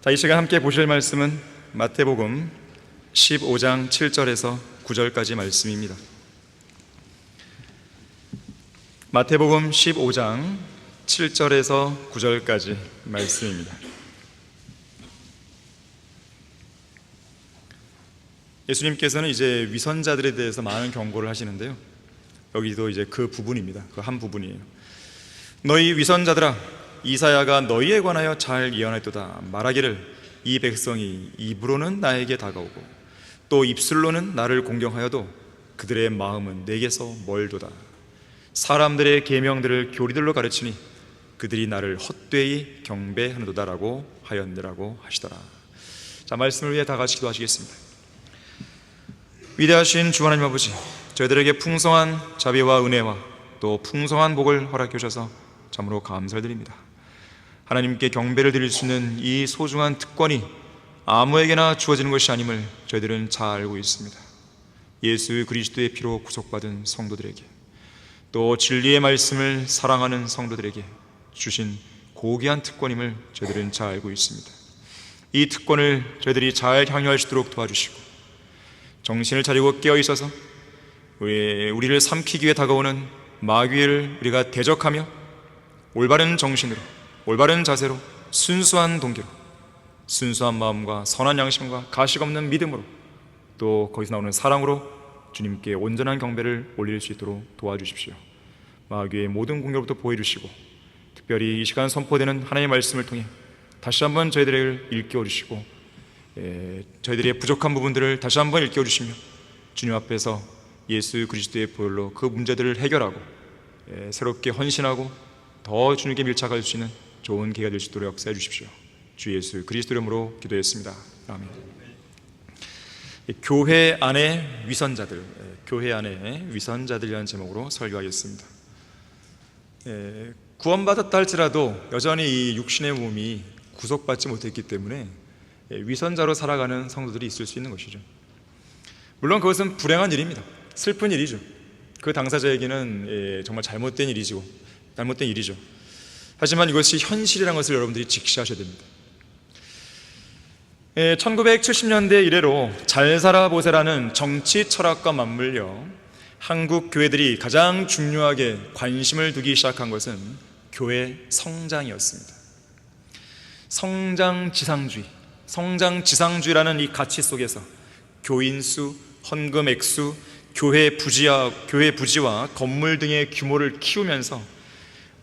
이 시간 함께 보실 말씀은 마태복음 15장 7절에서 9절까지 말씀입니다. 마태복음 15장 7절에서 9절까지 말씀입니다. 예수님께서는 이제 위선자들에 대해서 많은 경고를 하시는데요, 여기도 이제 그 부분입니다. 그 한 부분이에요. 너희 위선자들아, 이사야가 너희에 관하여 잘 예언했도다. 말하기를 이 백성이 입으로는 나에게 다가오고 또 입술로는 나를 공경하여도 그들의 마음은 내게서 멀도다. 사람들의 계명들을 교리들로 가르치니 그들이 나를 헛되이 경배하는도다라고 하였느라고 하시더라. 자, 말씀을 위해 다 같이 기도하시겠습니다. 위대하신 주 하나님 아버지, 저희들에게 풍성한 자비와 은혜와 또 풍성한 복을 허락해 주셔서 참으로 감사를 드립니다. 하나님께 경배를 드릴 수 있는 이 소중한 특권이 아무에게나 주어지는 것이 아님을 저희들은 잘 알고 있습니다. 예수 그리스도의 피로 구속받은 성도들에게, 또 진리의 말씀을 사랑하는 성도들에게 주신 고귀한 특권임을 저희들은 잘 알고 있습니다. 이 특권을 저희들이 잘 향유할 수 있도록 도와주시고, 정신을 차리고 깨어 있어서 우리를 삼키기 위해 다가오는 마귀를 우리가 대적하며 올바른 정신으로, 올바른 자세로, 순수한 동기로, 순수한 마음과 선한 양심과 가식 없는 믿음으로, 또 거기서 나오는 사랑으로 주님께 온전한 경배를 올릴 수 있도록 도와주십시오. 마귀의 모든 공격부터 보호해주시고, 특별히 이 시간 선포되는 하나님의 말씀을 통해 다시 한번 저희들을 일깨워 주시고, 저희들의 부족한 부분들을 다시 한번 일깨워 주시며, 주님 앞에서 예수 그리스도의 보혈로 그 문제들을 해결하고 새롭게 헌신하고 더 주님께 밀착할 수 있는 좋은 기회가 될 수 있도록 역사해 주십시오. 주 예수 그리스도 이름으로 기도했습니다. 아멘. 교회 안의 위선자들, 교회 안의 위선자들이라는 제목으로 설교하겠습니다. 구원받았다 할지라도 여전히 이 육신의 몸이 구속받지 못했기 때문에 위선자로 살아가는 성도들이 있을 수 있는 것이죠. 물론 그것은 불행한 일입니다. 슬픈 일이죠. 그 당사자에게는 정말 잘못된 일이죠. 하지만 이것이 현실이라는 것을 여러분들이 직시하셔야 됩니다. 1970년대 이래로 잘 살아보세라는 정치 철학과 맞물려 한국 교회들이 가장 중요하게 관심을 두기 시작한 것은 교회 성장이었습니다. 성장지상주의라는 이 가치 속에서 교인 수, 헌금 액수, 교회 부지와 건물 등의 규모를 키우면서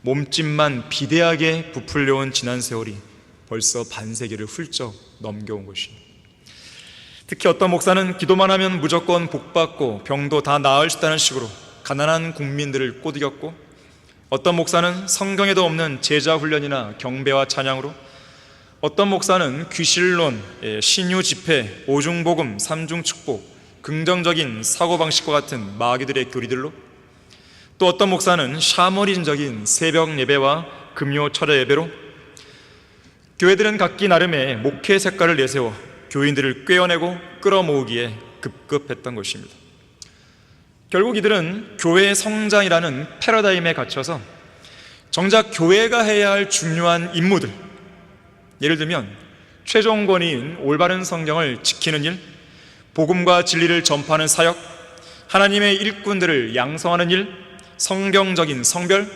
몸집만 비대하게 부풀려온 지난 세월이 벌써 반세기를 훌쩍 넘겨온 것입니다. 특히 어떤 목사는 기도만 하면 무조건 복받고 병도 다 나을 수 있다는 식으로 가난한 국민들을 꼬드겼고, 어떤 목사는 성경에도 없는 제자 훈련이나 경배와 찬양으로, 어떤 목사는 귀신론, 신유 집회, 오중복음, 삼중축복, 긍정적인 사고방식과 같은 마귀들의 교리들로, 또 어떤 목사는 샤머니즘적인 새벽 예배와 금요 철야 예배로, 교회들은 각기 나름의 목회 색깔을 내세워 교인들을 꿰어내고 끌어모으기에 급급했던 것입니다. 결국 이들은 교회 성장이라는 패러다임에 갇혀서 정작 교회가 해야 할 중요한 임무들, 예를 들면 최종 권위인 올바른 성경을 지키는 일, 복음과 진리를 전파하는 사역, 하나님의 일꾼들을 양성하는 일, 성경적인 성별,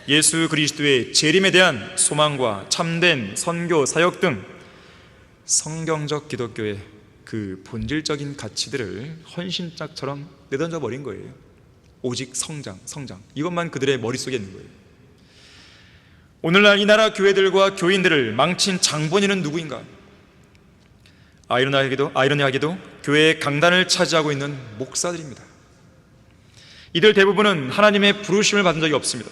예수 그리스도의 재림에 대한 소망과 참된 선교 사역 등 성경적 기독교의 그 본질적인 가치들을 헌신짝처럼 내던져 버린 거예요. 오직 성장, 이것만 그들의 머릿속에 있는 거예요. 오늘날 이 나라 교회들과 교인들을 망친 장본인은 누구인가? 아이러니하게도 교회의 강단을 차지하고 있는 목사들입니다. 이들 대부분은 하나님의 부르심을 받은 적이 없습니다.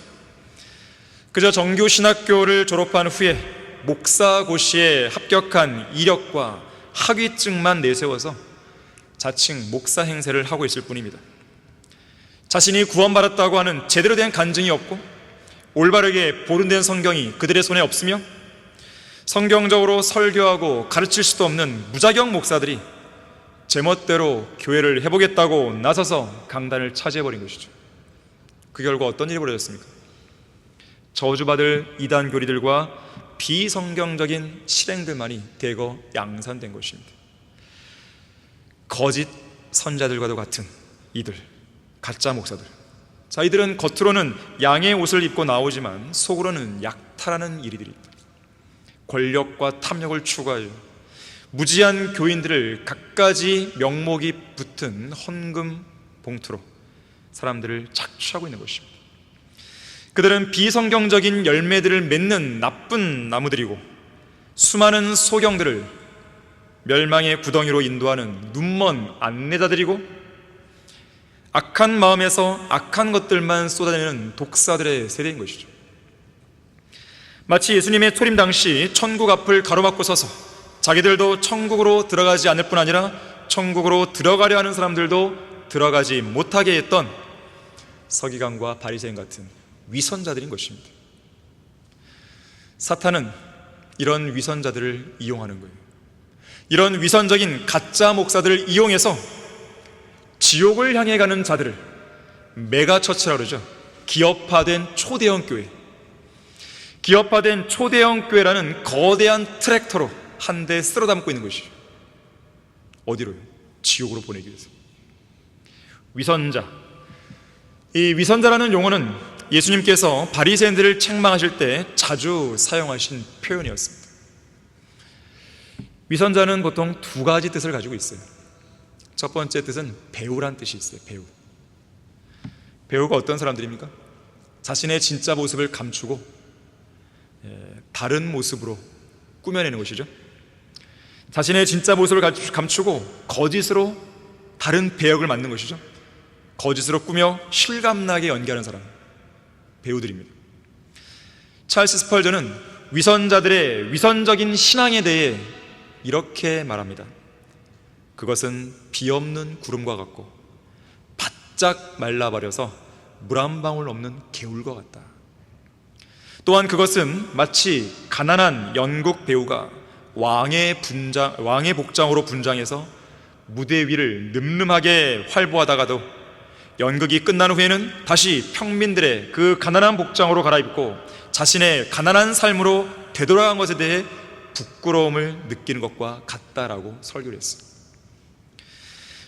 그저 정규 신학교를 졸업한 후에 목사고시에 합격한 이력과 학위증만 내세워서 자칭 목사 행세를 하고 있을 뿐입니다. 자신이 구원받았다고 하는 제대로 된 간증이 없고, 올바르게 보존된 성경이 그들의 손에 없으며, 성경적으로 설교하고 가르칠 수도 없는 무자격 목사들이 제멋대로 교회를 해보겠다고 나서서 강단을 차지해버린 것이죠. 그 결과 어떤 일이 벌어졌습니까? 저주받을 이단 교리들과 비성경적인 실행들만이 대거 양산된 것입니다. 거짓 선자들과도 같은 이들, 가짜 목사들. 자, 이들은 겉으로는 양의 옷을 입고 나오지만 속으로는 약탈하는 일들입니다. 권력과 탐욕을 추구하여 무지한 교인들을 갖가지 명목이 붙은 헌금 봉투로 사람들을 착취하고 있는 것입니다. 그들은 비성경적인 열매들을 맺는 나쁜 나무들이고 수많은 소경들을 멸망의 구덩이로 인도하는 눈먼 안내자들이고 악한 마음에서 악한 것들만 쏟아내는 독사들의 세대인 것이죠. 마치 예수님의 초림 당시 천국 앞을 가로막고 서서 자기들도 천국으로 들어가지 않을 뿐 아니라 천국으로 들어가려 하는 사람들도 들어가지 못하게 했던 서기관과 바리새인 같은 위선자들인 것입니다. 사탄은 이런 위선자들을 이용하는 거예요. 이런 위선적인 가짜 목사들을 이용해서 지옥을 향해 가는 자들을 메가처치라고 그러죠. 기업화된 초대형 교회, 기업화된 초대형 교회라는 거대한 트랙터로 한 대 쓸어 담고 있는 것이죠. 어디로요? 지옥으로 보내기 위해서. 위선자. 이 위선자라는 용어는 예수님께서 바리새인들을 책망하실 때 자주 사용하신 표현이었습니다. 위선자는 보통 두 가지 뜻을 가지고 있어요. 첫 번째 뜻은 배우란 뜻이 있어요. 배우가 어떤 사람들입니까? 자신의 진짜 모습을 감추고 다른 모습으로 꾸며내는 것이죠. 자신의 진짜 모습을 감추고 거짓으로 다른 배역을 맡는 것이죠. 거짓으로 꾸며 실감나게 연기하는 사람, 배우들입니다. 찰스 스펄전은 위선자들의 위선적인 신앙에 대해 이렇게 말합니다. 그것은 비없는 구름과 같고 바짝 말라버려서 물 한 방울 없는 개울과 같다. 또한 그것은 마치 가난한 영국 배우가 왕의 복장으로 분장해서 무대 위를 늠름하게 활보하다가도 연극이 끝난 후에는 다시 평민들의 그 가난한 복장으로 갈아입고 자신의 가난한 삶으로 되돌아간 것에 대해 부끄러움을 느끼는 것과 같다라고 설교를 했어요.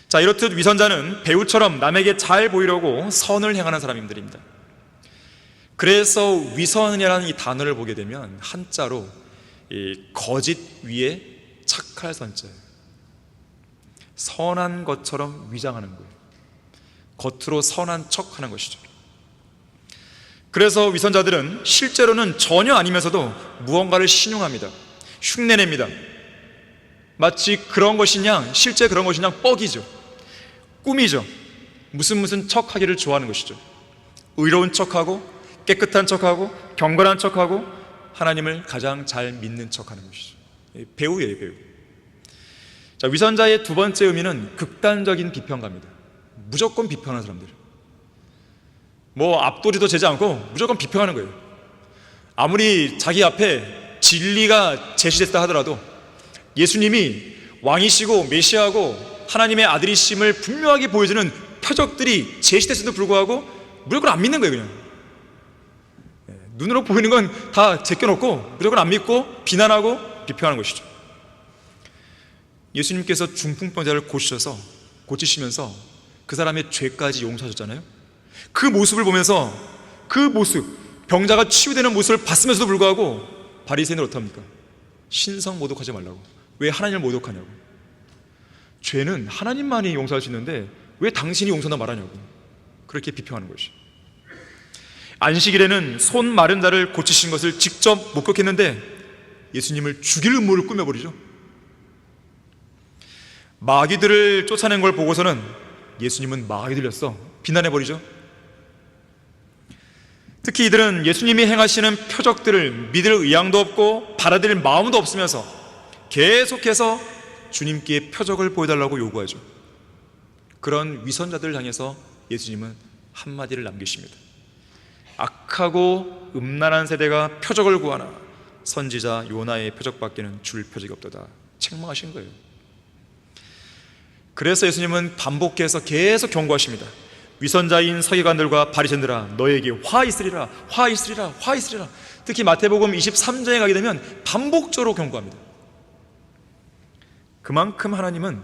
자, 이렇듯 위선자는 배우처럼 남에게 잘 보이려고 선을 행하는 사람들입니다. 그래서 위선이라는 이 단어를 보게 되면 한자로 이 거짓 위에 착할 선자예요. 선한 것처럼 위장하는 거예요. 겉으로 선한 척하는 것이죠. 그래서 위선자들은 실제로는 전혀 아니면서도 무언가를 신용합니다. 흉내냅니다. 마치 그런 것이냐, 실제 그런 것이냐 뻑이죠. 꿈이죠. 무슨 척하기를 좋아하는 것이죠. 의로운 척하고 깨끗한 척하고 경건한 척하고 하나님을 가장 잘 믿는 척하는 것이죠. 배우예요, 배우. 자, 위선자의 두 번째 의미는 극단적인 비평가입니다. 무조건 비평하는 사람들. 앞도리도 재지 않고 무조건 비평하는 거예요. 아무리 자기 앞에 진리가 제시됐다 하더라도 예수님이 왕이시고 메시아고 하나님의 아들이심을 분명하게 보여주는 표적들이 제시됐음에도 불구하고 무조건 안 믿는 거예요. 그냥 눈으로 보이는 건 다 제껴놓고 무조건 안 믿고 비난하고 비평하는 것이죠. 예수님께서 중풍병자를 고치시면서 그 사람의 죄까지 용서하셨잖아요. 그 모습을 보면서 그 모습, 병자가 치유되는 모습을 봤으면서도 불구하고 바리새인은 어떡합니까? 신성 모독하지 말라고. 왜 하나님을 모독하냐고. 죄는 하나님만이 용서할 수 있는데 왜 당신이 용서나 말하냐고. 그렇게 비평하는 것이. 안식일에는 손 마른 자를 고치신 것을 직접 목격했는데 예수님을 죽일 음모를 꾸며버리죠. 마귀들을 쫓아낸 걸 보고서는 예수님은 마귀 들렸어 비난해버리죠. 특히 이들은 예수님이 행하시는 표적들을 믿을 의향도 없고 받아들일 마음도 없으면서 계속해서 주님께 표적을 보여달라고 요구하죠. 그런 위선자들을 향해서 예수님은 한마디를 남기십니다. 악하고 음란한 세대가 표적을 구하나 선지자 요나의 표적밖에는 줄 표적이 없도다 책망하신 거예요. 그래서 예수님은 반복해서 계속 경고하십니다. 위선자인 서기관들과 바리새인들아, 너에게 화 있으리라, 화 있으리라, 화 있으리라. 특히 마태복음 23장에 가게 되면 반복적으로 경고합니다. 그만큼 하나님은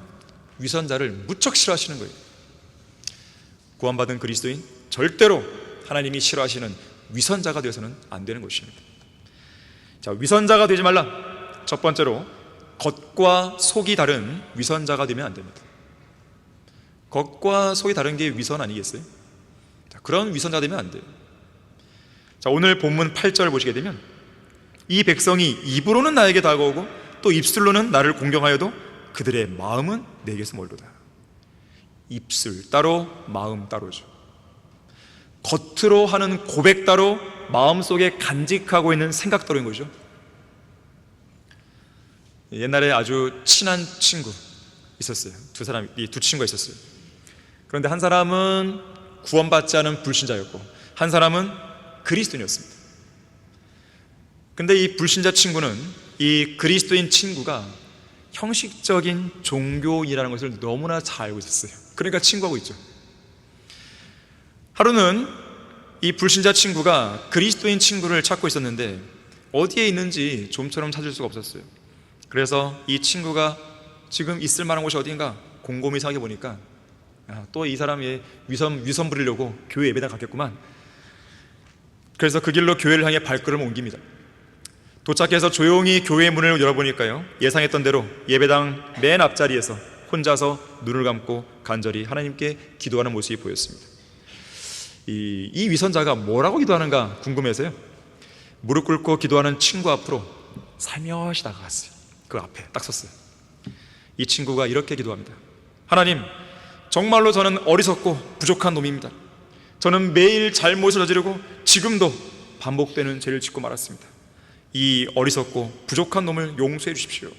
위선자를 무척 싫어하시는 거예요. 구원받은 그리스도인 절대로 하나님이 싫어하시는 위선자가 되어서는 안 되는 것입니다. 자, 위선자가 되지 말라. 첫 번째로 겉과 속이 다른 위선자가 되면 안 됩니다. 겉과 속이 다른 게 위선 아니겠어요? 자, 그런 위선자 되면 안 돼요. 자, 오늘 본문 8절 보시게 되면 이 백성이 입으로는 나에게 다가오고 또 입술로는 나를 공경하여도 그들의 마음은 내게서 멀도다. 입술 따로 마음 따로죠. 겉으로 하는 고백 따로 마음속에 간직하고 있는 생각 따로인 거죠. 옛날에 아주 친한 친구 있었어요. 두 친구가 있었어요. 그런데 한 사람은 구원받지 않은 불신자였고 한 사람은 그리스도인이었습니다. 근데 이 불신자 친구는 이 그리스도인 친구가 형식적인 종교인이라는 것을 너무나 잘 알고 있었어요. 그러니까 친구하고 있죠. 하루는 이 불신자 친구가 그리스도인 친구를 찾고 있었는데 어디에 있는지 좀처럼 찾을 수가 없었어요. 그래서 이 친구가 지금 있을 만한 곳이 어딘가 곰곰이 생각해 보니까 또 이 사람이 위선 부리려고 교회 예배당 갔겠구만. 그래서 그 길로 교회를 향해 발걸음을 옮깁니다. 도착해서 조용히 교회 문을 열어보니까요, 예상했던 대로 예배당 맨 앞자리에서 혼자서 눈을 감고 간절히 하나님께 기도하는 모습이 보였습니다. 이 위선자가 뭐라고 기도하는가 궁금해서요, 무릎 꿇고 기도하는 친구 앞으로 살며시 다가갔어요. 그 앞에 딱 섰어요. 이 친구가 이렇게 기도합니다. 하나님, 정말로 저는 어리석고 부족한 놈입니다. 저는 매일 잘못을 저지르고 지금도 반복되는 죄를 짓고 말았습니다. 이 어리석고 부족한 놈을 용서해 주십시오.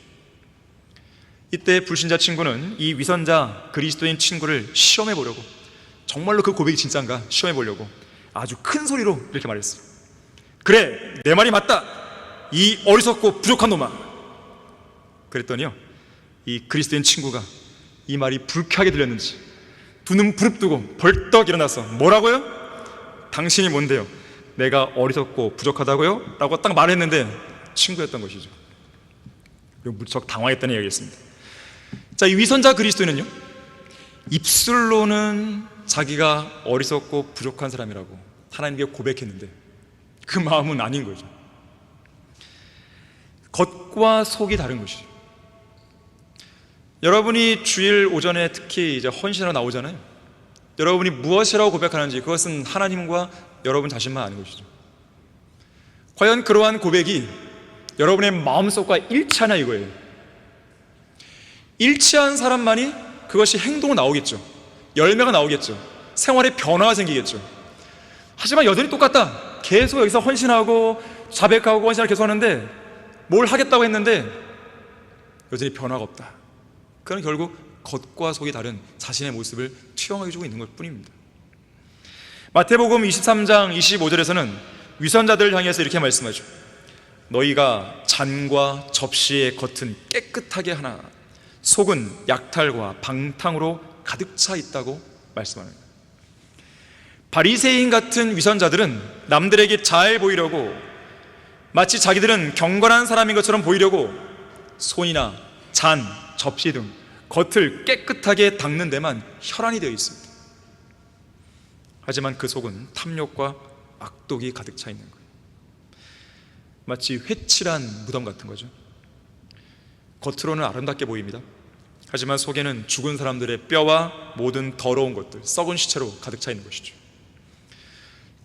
이때 불신자 친구는 이 위선자 그리스도인 친구를 시험해 보려고, 정말로 그 고백이 진짜인가 시험해 보려고 아주 큰 소리로 이렇게 말했어요. 그래, 내 말이 맞다. 이 어리석고 부족한 놈아. 그랬더니요, 이 그리스도인 친구가 이 말이 불쾌하게 들렸는지 두 눈 부릅뜨고 벌떡 일어나서 뭐라고요? 당신이 뭔데요? 내가 어리석고 부족하다고요? 라고 딱 말했는데 친구였던 것이죠. 그리고 무척 당황했다는 이야기였습니다. 자, 이 위선자 그리스도인은요, 입술로는 자기가 어리석고 부족한 사람이라고 하나님께 고백했는데 그 마음은 아닌 거죠. 겉과 속이 다른 것이죠. 여러분이 주일 오전에 특히 이제 헌신하러 나오잖아요. 여러분이 무엇이라고 고백하는지 그것은 하나님과 여러분 자신만 아는 것이죠. 과연 그러한 고백이 여러분의 마음속과 일치하냐 이거예요. 일치한 사람만이 그것이 행동으로 나오겠죠. 열매가 나오겠죠. 생활에 변화가 생기겠죠. 하지만 여전히 똑같다. 계속 여기서 헌신하고 자백하고 헌신을 계속 하는데 뭘 하겠다고 했는데 여전히 변화가 없다. 그건 결국 겉과 속이 다른 자신의 모습을 투영해 주고 있는 것 뿐입니다. 마태복음 23장 25절에서는 위선자들을 향해서 이렇게 말씀하죠. 너희가 잔과 접시의 겉은 깨끗하게 하나 속은 약탈과 방탕으로 가득 차 있다고 말씀합니다. 바리새인 같은 위선자들은 남들에게 잘 보이려고, 마치 자기들은 경건한 사람인 것처럼 보이려고 손이나 잔, 접시 등 겉을 깨끗하게 닦는 데만 혈안이 되어 있습니다. 하지만 그 속은 탐욕과 악독이 가득 차 있는 거예요. 마치 회칠한 무덤 같은 거죠. 겉으로는 아름답게 보입니다. 하지만 속에는 죽은 사람들의 뼈와 모든 더러운 것들, 썩은 시체로 가득 차 있는 것이죠.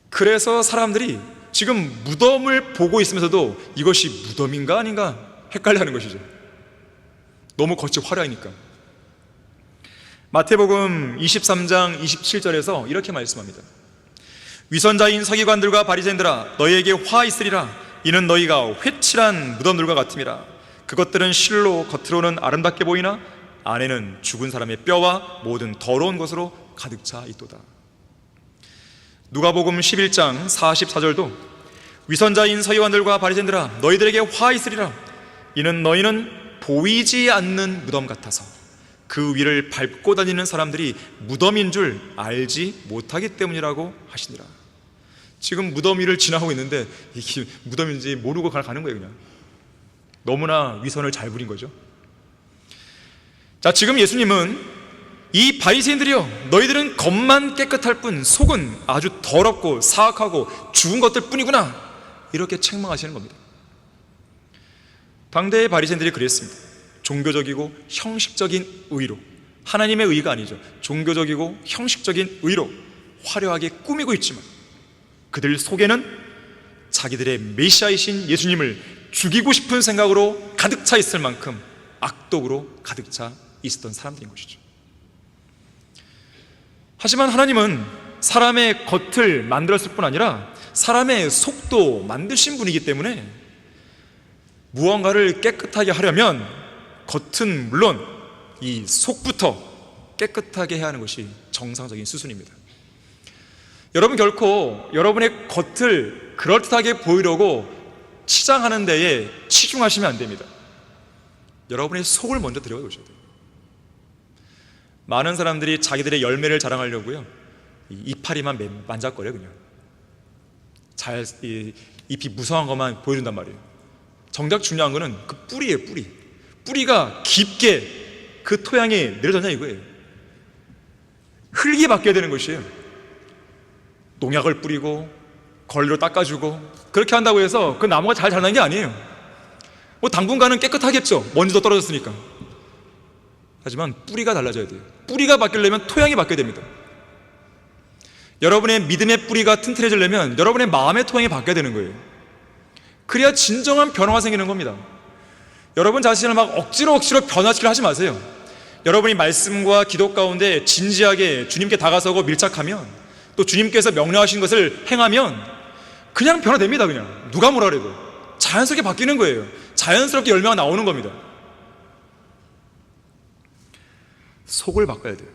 그래서 사람들이 지금 무덤을 보고 있으면서도 이것이 무덤인가 아닌가 헷갈려하는 것이죠. 너무 겉이 화려하니까. 마태복음 23장 27절에서 이렇게 말씀합니다. 위선자인 서기관들과 바리새인들아, 너희에게 화 있으리라. 이는 너희가 회칠한 무덤들과 같음이라. 그것들은 실로 겉으로는 아름답게 보이나 안에는 죽은 사람의 뼈와 모든 더러운 것으로 가득 차 있도다. 누가복음 11장 44절도 위선자인 서기관들과 바리새인들아, 너희들에게 화 있으리라. 이는 너희는 보이지 않는 무덤 같아서 그 위를 밟고 다니는 사람들이 무덤인 줄 알지 못하기 때문이라고 하시니라. 지금 무덤 위를 지나고 있는데 이게 무덤인지 모르고 가는 거예요. 그냥 너무나 위선을 잘 부린 거죠. 자, 지금 예수님은 이 바리새인들이여, 너희들은 겉만 깨끗할 뿐 속은 아주 더럽고 사악하고 죽은 것들 뿐이구나, 이렇게 책망하시는 겁니다. 당대의 바리새인들이 그랬습니다. 종교적이고 형식적인 의로, 하나님의 의가 아니죠. 종교적이고 형식적인 의로 화려하게 꾸미고 있지만 그들 속에는 자기들의 메시아이신 예수님을 죽이고 싶은 생각으로 가득 차 있을 만큼 악독으로 가득 차 있었던 사람들인 것이죠. 하지만 하나님은 사람의 겉을 만들었을 뿐 아니라 사람의 속도 만드신 분이기 때문에 무언가를 깨끗하게 하려면 겉은 물론 이 속부터 깨끗하게 해야 하는 것이 정상적인 수순입니다. 여러분, 결코 여러분의 겉을 그럴듯하게 보이려고 치장하는 데에 치중하시면 안 됩니다. 여러분의 속을 먼저 들여다보셔야 돼요. 많은 사람들이 자기들의 열매를 자랑하려고요, 이파리만 만작거려. 그냥 잎이 무성한 것만 보여준단 말이에요. 정작 중요한 거는 그 뿌리예요. 뿌리가 깊게 그 토양에 내려졌냐 이거예요. 흙이 바뀌어야 되는 것이에요. 농약을 뿌리고 걸리로 닦아주고 그렇게 한다고 해서 그 나무가 잘 자라는 게 아니에요. 뭐 당분간은 깨끗하겠죠, 먼지도 떨어졌으니까. 하지만 뿌리가 달라져야 돼요. 뿌리가 바뀌려면 토양이 바뀌어야 됩니다. 여러분의 믿음의 뿌리가 튼튼해지려면 여러분의 마음의 토양이 바뀌어야 되는 거예요. 그래야 진정한 변화가 생기는 겁니다. 여러분 자신을 막 억지로 변화시키려 하지 마세요. 여러분이 말씀과 기도 가운데 진지하게 주님께 다가서고 밀착하면, 또 주님께서 명령하신 것을 행하면 그냥 변화됩니다. 그냥 누가 뭐라 그래도 자연스럽게 바뀌는 거예요. 자연스럽게 열매가 나오는 겁니다. 속을 바꿔야 돼요.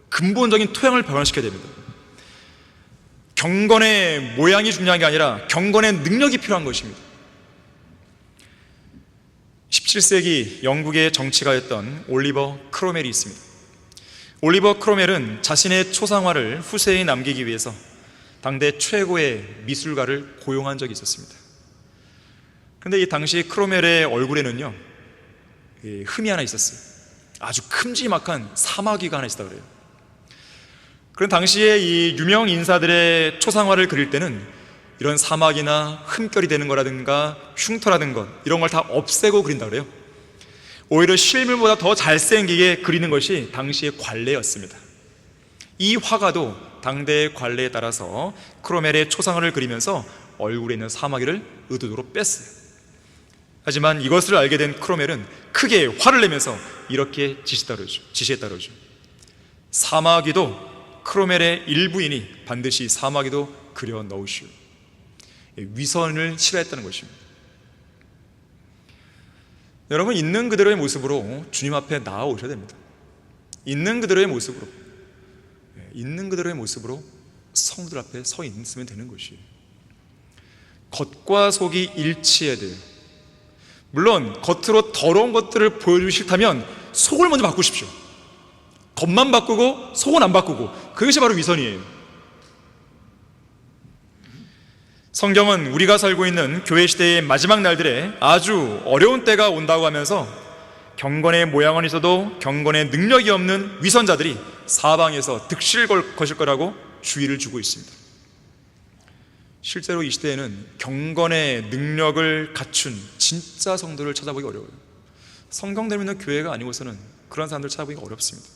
근본적인 토양을 변화시켜야 됩니다. 경건의 모양이 중요한 게 아니라 경건의 능력이 필요한 것입니다. 17세기 영국의 정치가였던 올리버 크로멜이 있습니다. 올리버 크로멜은 자신의 초상화를 후세에 남기기 위해서 당대 최고의 미술가를 고용한 적이 있었습니다. 그런데 이 당시 크로멜의 얼굴에는요, 흠이 하나 있었어요. 아주 큼지막한 사마귀가 하나 있었다 그래요. 그런 당시에 이 유명 인사들의 초상화를 그릴 때는 이런 사마귀나 흠결이 되는 거라든가 흉터라든 것, 이런 걸 다 없애고 그린다 그래요. 오히려 실물보다 더 잘생기게 그리는 것이 당시의 관례였습니다. 이 화가도 당대의 관례에 따라서 크로멜의 초상화를 그리면서 얼굴에 있는 사마귀를 의도적으로 뺐어요. 하지만 이것을 알게 된 크로멜은 크게 화를 내면서 이렇게 지시했다 그러죠. 사마귀도 크로멜의 일부이니 반드시 사마귀도 그려 넣으시오. 위선을 싫어했다는 것입니다. 여러분, 있는 그대로의 모습으로 주님 앞에 나아오셔야 됩니다. 있는 그대로의 모습으로 성도들 앞에 서 있으면 되는 것이에요. 겉과 속이 일치해야 돼요. 물론 겉으로 더러운 것들을 보여주기 싫다면 속을 먼저 바꾸십시오. 겉만 바꾸고 속은 안 바꾸고, 그것이 바로 위선이에요. 성경은 우리가 살고 있는 교회 시대의 마지막 날들에 아주 어려운 때가 온다고 하면서 경건의 모양은 있어도 경건의 능력이 없는 위선자들이 사방에서 득실을 거실 거라고 주의를 주고 있습니다. 실제로 이 시대에는 경건의 능력을 갖춘 진짜 성도를 찾아보기 어려워요. 성경대로 있는 교회가 아니고서는 그런 사람들을 찾아보기가 어렵습니다.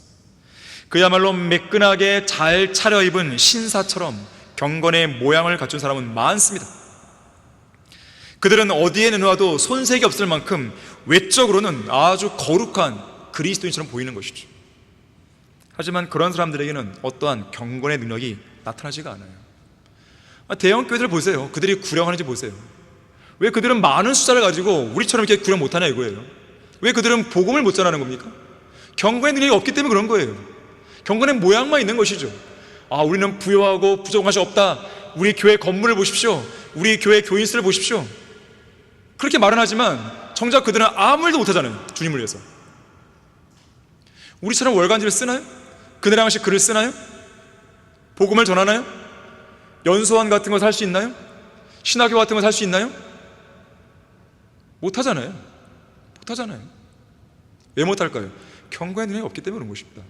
그야말로 매끈하게 잘 차려입은 신사처럼 경건의 모양을 갖춘 사람은 많습니다. 그들은 어디에 내놓아도 손색이 없을 만큼 외적으로는 아주 거룩한 그리스도인처럼 보이는 것이죠. 하지만 그런 사람들에게는 어떠한 경건의 능력이 나타나지가 않아요. 대형 교회들 보세요. 그들이 구령하는지 보세요. 왜 그들은 많은 숫자를 가지고 우리처럼 이렇게 구령 못하냐 이거예요. 왜 그들은 복음을 못 전하는 겁니까? 경건의 능력이 없기 때문에 그런 거예요. 경건의 모양만 있는 것이죠. 우리는 부요하고 부족한 것이 없다, 우리 교회 건물을 보십시오, 우리 교회 교인 수를 보십시오, 그렇게 말은 하지만 정작 그들은 아무 일도 못하잖아요. 주님을 위해서. 우리처럼 월간지를 쓰나요? 그날의 양식 글을 쓰나요? 복음을 전하나요? 연수원 같은 거 살 수 있나요? 신학교 같은 거 살 수 있나요? 못하잖아요. 못하잖아요. 왜 못할까요? 경건의 눈이 없기 때문에 그런 것입니다.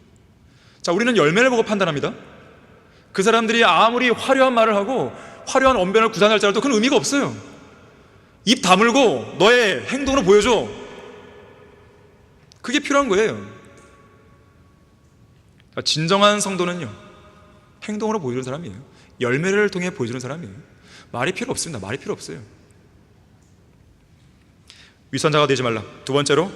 자, 우리는 열매를 보고 판단합니다. 그 사람들이 아무리 화려한 말을 하고 화려한 언변을 구사할지라도 그건 의미가 없어요. 입 다물고 너의 행동으로 보여줘. 그게 필요한 거예요. 진정한 성도는요, 행동으로 보여주는 사람이에요. 열매를 통해 보여주는 사람이에요. 말이 필요 없습니다. 말이 필요 없어요. 위선자가 되지 말라. 두 번째로,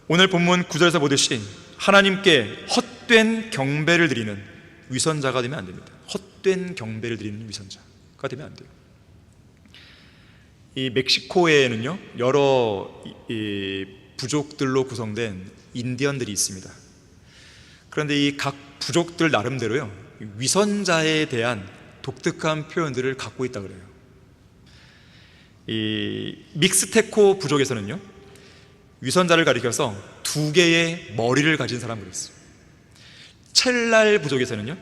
오늘 본문 9절에서 보듯이 하나님께 헛된 경배를 드리는 위선자가 되면 안 됩니다. 헛된 경배를 드리는 위선자가 되면 안 돼요. 이 멕시코에는요, 여러 부족들로 구성된 인디언들이 있습니다. 그런데 이 각 부족들 나름대로요, 위선자에 대한 독특한 표현들을 갖고 있다 그래요. 이 믹스테코 부족에서는요, 위선자를 가리켜서 두 개의 머리를 가진 사람을 했어요. 첼랄 부족에서는요,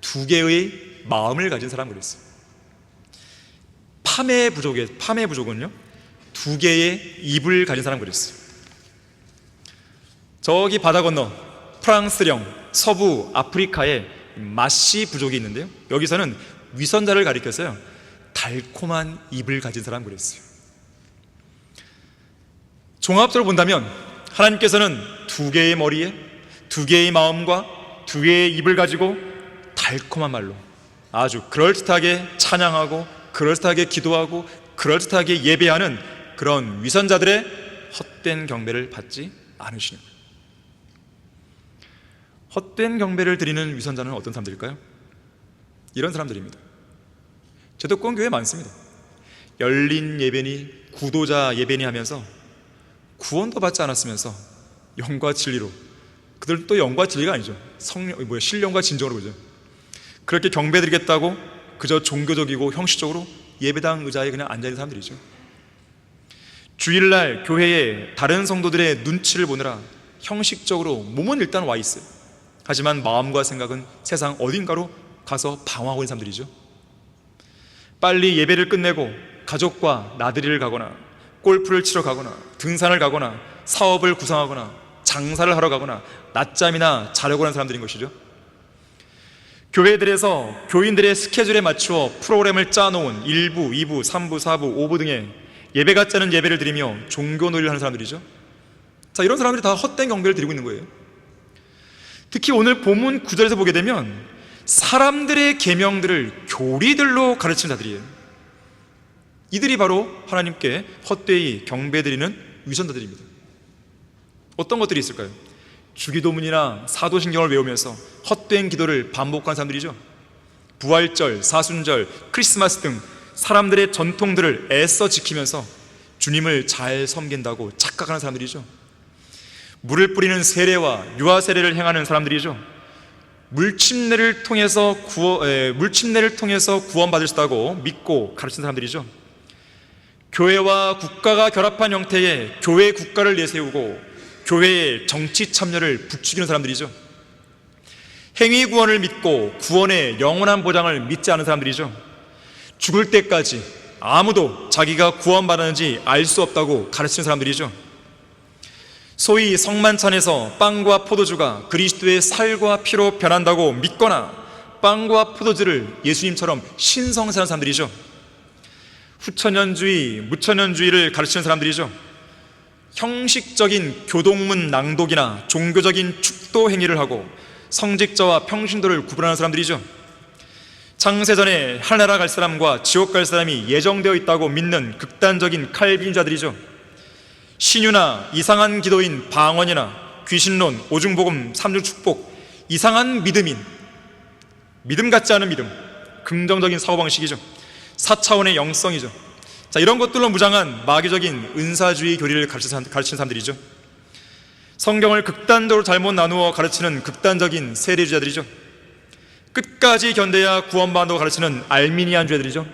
두 개의 마음을 가진 사람을 했어요. 파메 부족은요, 두 개의 입을 가진 사람을 했어요. 저기 바다 건너 프랑스령 서부 아프리카에 마시 부족이 있는데요, 여기서는 위선자를 가리켜서요, 달콤한 입을 가진 사람을 그랬어요. 종합적으로 본다면 하나님께서는 두 개의 머리에 두 개의 마음과 두 개의 입을 가지고 달콤한 말로 아주 그럴듯하게 찬양하고 그럴듯하게 기도하고 그럴듯하게 예배하는 그런 위선자들의 헛된 경배를 받지 않으시는 거예요. 헛된 경배를 드리는 위선자는 어떤 사람들일까요? 이런 사람들입니다. 제도권 교회 많습니다. 열린 예배니 구도자 예배니 하면서 구원도 받지 않았으면서 영과 진리로, 그들도 영과 진리가 아니죠. 신령과 진정으로 보죠. 그렇게 경배드리겠다고 그저 종교적이고 형식적으로 예배당 의자에 그냥 앉아있는 사람들이죠. 주일날 교회에 다른 성도들의 눈치를 보느라 형식적으로 몸은 일단 와 있어요. 하지만 마음과 생각은 세상 어딘가로 가서 방황하고 있는 사람들이죠. 빨리 예배를 끝내고 가족과 나들이를 가거나 골프를 치러 가거나 등산을 가거나 사업을 구상하거나 장사를 하러 가거나 낮잠이나 자려고 하는 사람들인 것이죠. 교회들에서 교인들의 스케줄에 맞추어 프로그램을 짜놓은 1부, 2부, 3부, 4부, 5부 등의 예배 같지 않은 예배를 드리며 종교놀이를 하는 사람들이죠. 자, 이런 사람들이 다 헛된 경배를 드리고 있는 거예요. 특히 오늘 본문 9절에서 보게 되면 사람들의 계명들을 교리들로 가르치는 자들이에요. 이들이 바로 하나님께 헛되이 경배드리는 위선자들입니다. 어떤 것들이 있을까요? 주기도문이나 사도신경을 외우면서 헛된 기도를 반복하는 사람들이죠. 부활절, 사순절, 크리스마스 등 사람들의 전통들을 애써 지키면서 주님을 잘 섬긴다고 착각하는 사람들이죠. 물을 뿌리는 세례와 유아 세례를 행하는 사람들이죠. 물침례를 통해서 구원받을 수 있다고 믿고 가르치는 사람들이죠. 교회와 국가가 결합한 형태의 교회 국가를 내세우고 교회의 정치 참여를 부추기는 사람들이죠. 행위 구원을 믿고 구원의 영원한 보장을 믿지 않은 사람들이죠. 죽을 때까지 아무도 자기가 구원받았는지 알 수 없다고 가르치는 사람들이죠. 소위 성만찬에서 빵과 포도주가 그리스도의 살과 피로 변한다고 믿거나 빵과 포도주를 예수님처럼 신성시하는 사람들이죠. 후천년주의, 무천년주의를 가르치는 사람들이죠. 형식적인 교동문 낭독이나 종교적인 축도 행위를 하고 성직자와 평신도를 구분하는 사람들이죠. 창세전에 하늘나라 갈 사람과 지옥 갈 사람이 예정되어 있다고 믿는 극단적인 칼빈자들이죠. 신유나 이상한 기도인 방언이나 귀신론, 오중복음, 삼중축복, 이상한 믿음 같지 않은 믿음, 긍정적인 사고방식이죠. 4차원의 영성이죠. 자, 이런 것들로 무장한 마귀적인 은사주의 교리를 가르치는 사람들이죠. 성경을 극단적으로 잘못 나누어 가르치는 극단적인 세례주자들이죠. 끝까지 견뎌야 구원받는다고 가르치는 알미니안주의들이죠.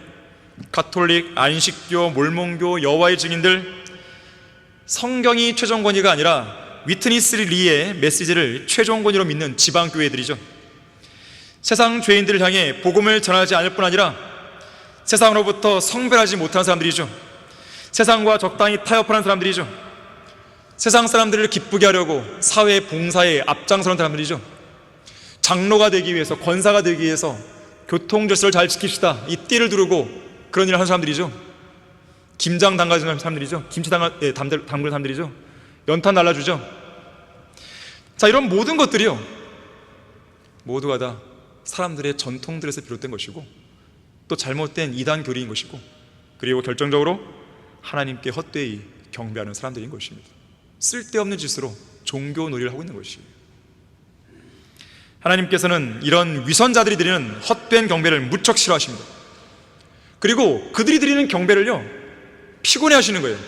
가톨릭, 안식교, 몰몬교, 여호와의 증인들, 성경이 최종 권위가 아니라 위트니스 리의 메시지를 최종 권위로 믿는 지방교회들이죠. 세상 죄인들을 향해 복음을 전하지 않을 뿐 아니라 세상으로부터 성별하지 못한 사람들이죠. 세상과 적당히 타협하는 사람들이죠. 세상 사람들을 기쁘게 하려고 사회 봉사에 앞장서는 사람들이죠. 장로가 되기 위해서, 권사가 되기 위해서 교통 질서를 잘 지킵시다, 이 띠를 두르고 그런 일을 하는 사람들이죠. 김장 담가주는 사람들이죠. 김치 담그는 사람들이죠. 연탄 날라주죠. 자, 이런 모든 것들이요, 모두가 다 사람들의 전통들에서 비롯된 것이고, 또 잘못된 이단 교리인 것이고, 그리고 결정적으로 하나님께 헛되이 경배하는 사람들인 것입니다. 쓸데없는 짓으로 종교 놀이를 하고 있는 것이에요. 하나님께서는 이런 위선자들이 드리는 헛된 경배를 무척 싫어하십니다. 그리고 그들이 드리는 경배를요, 피곤해 하시는 거예요.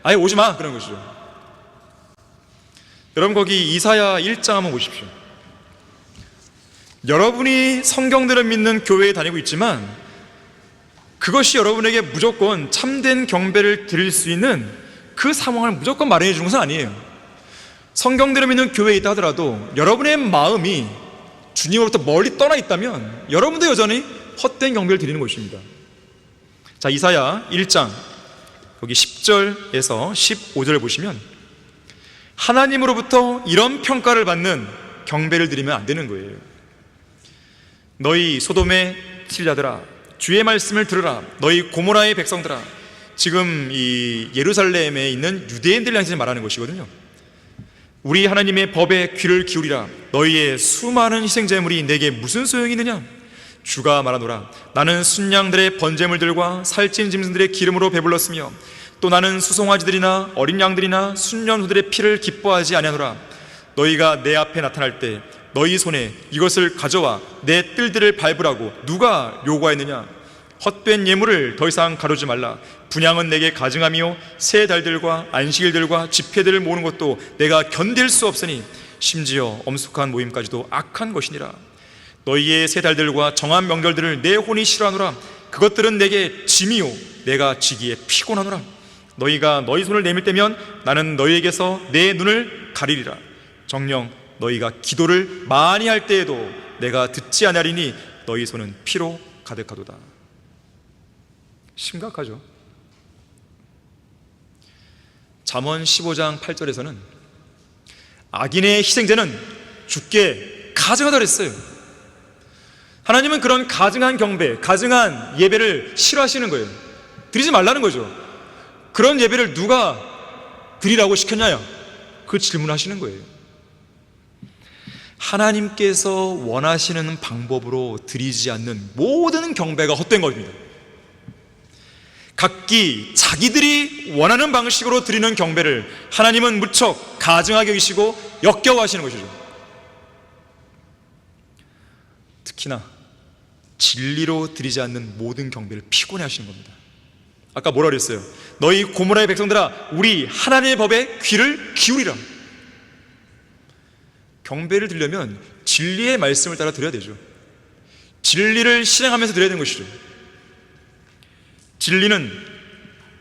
아예 오지 마, 그런 것이죠. 여러분, 거기 이사야 1장 한번 보십시오. 여러분이 성경들을 믿는 교회에 다니고 있지만 그것이 여러분에게 무조건 참된 경배를 드릴 수 있는 그 상황을 무조건 마련해 주는 것은 아니에요. 성경들을 믿는 교회에 있다 하더라도 여러분의 마음이 주님으로부터 멀리 떠나 있다면 여러분도 여전히 헛된 경배를 드리는 것입니다. 자, 이사야 1장 거기 10절에서 15절을 보시면 하나님으로부터 이런 평가를 받는 경배를 드리면 안 되는 거예요. 너희 소돔의 신자들아, 주의 말씀을 들으라. 너희 고모라의 백성들아. 지금 이 예루살렘에 있는 유대인들 향해서 말하는 것이거든요. 우리 하나님의 법에 귀를 기울이라. 너희의 수많은 희생제물이 내게 무슨 소용이 있느냐? 주가 말하노라. 나는 순양들의 번제물들과 살찐 짐승들의 기름으로 배불렀으며 또 나는 수송아지들이나 어린 양들이나 순년후들의 피를 기뻐하지 아니하노라. 너희가 내 앞에 나타날 때 너희 손에 이것을 가져와 내 뜰들을 밟으라고 누가 요구하였느냐? 헛된 예물을 더 이상 가르지 말라. 분향은 내게 가증하며 새 달들과 안식일들과 집회들을 모으는 것도 내가 견딜 수 없으니 심지어 엄숙한 모임까지도 악한 것이니라. 너희의 새 달들과 정한 명절들을 내 혼이 싫어하노라. 그것들은 내게 짐이요 내가 지기에 피곤하노라. 너희가 너희 손을 내밀 때면 나는 너희에게서 내 눈을 가리리라. 정녕 너희가 기도를 많이 할 때에도 내가 듣지 아니하리니 너희 손은 피로 가득하도다. 심각하죠. 잠언 15장 8절에서는 악인의 희생제는 주께 가증하다 그랬어요. 하나님은 그런 가증한 경배, 가증한 예배를 싫어하시는 거예요. 드리지 말라는 거죠. 그런 예배를 누가 드리라고 시켰냐요? 그 질문하시는 거예요. 하나님께서 원하시는 방법으로 드리지 않는 모든 경배가 헛된 것입니다. 각기 자기들이 원하는 방식으로 드리는 경배를 하나님은 무척 가증하게 여기시고 역겨워하시는 것이죠. 특히나 진리로 드리지 않는 모든 경배를 피곤해 하시는 겁니다. 아까 뭐라 그랬어요? 너희 고모라의 백성들아, 우리 하나님의 법에 귀를 기울이라. 경배를 드리려면 진리의 말씀을 따라 드려야 되죠. 진리를 실행하면서 드려야 되는 것이죠. 진리는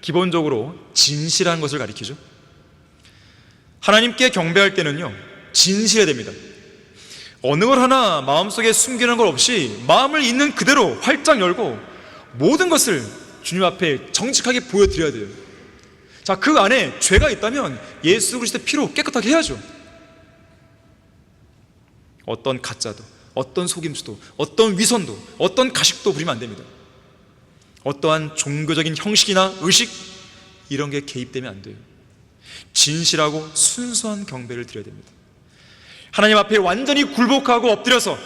기본적으로 진실한 것을 가리키죠. 하나님께 경배할 때는요, 진실해야 됩니다. 어느 걸 하나 마음속에 숨기는 것 없이 마음을 있는 그대로 활짝 열고 모든 것을 주님 앞에 정직하게 보여드려야 돼요. 자, 그 안에 죄가 있다면 예수 그리스도의 피로 깨끗하게 해야죠. 어떤 가짜도, 어떤 속임수도, 어떤 위선도, 어떤 가식도 부리면 안 됩니다. 어떠한 종교적인 형식이나 의식, 이런 게 개입되면 안 돼요. 진실하고 순수한 경배를 드려야 됩니다. 하나님 앞에 완전히 굴복하고 엎드려서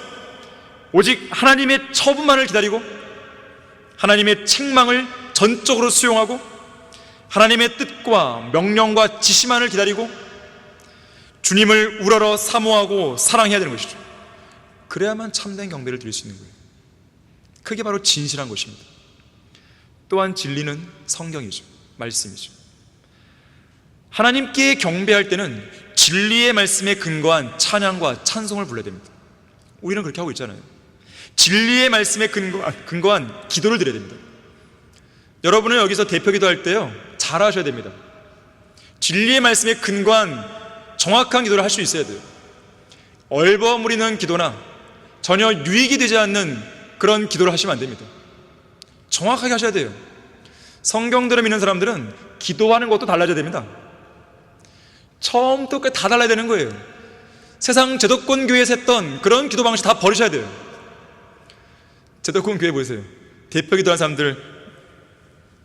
오직 하나님의 처분만을 기다리고 하나님의 책망을 전적으로 수용하고 하나님의 뜻과 명령과 지시만을 기다리고 주님을 우러러 사모하고 사랑해야 되는 것이죠. 그래야만 참된 경배를 드릴 수 있는 거예요. 그게 바로 진실한 것입니다. 또한 진리는 성경이죠. 말씀이죠. 하나님께 경배할 때는 진리의 말씀에 근거한 찬양과 찬송을 불러야 됩니다. 우리는 그렇게 하고 있잖아요. 진리의 말씀에 근거한 기도를 드려야 됩니다. 여러분은 여기서 대표 기도할 때요, 잘 하셔야 됩니다. 진리의 말씀에 근거한 정확한 기도를 할 수 있어야 돼요. 얼버무리는 기도나 전혀 유익이 되지 않는 그런 기도를 하시면 안 됩니다. 정확하게 하셔야 돼요. 성경들을 믿는 사람들은 기도하는 것도 달라져야 됩니다. 처음부터 끝까지 다 달라야 되는 거예요. 세상 제도권 교회에서 했던 그런 기도 방식 다 버리셔야 돼요. 제도권 교회 보세요. 대표 기도하는 사람들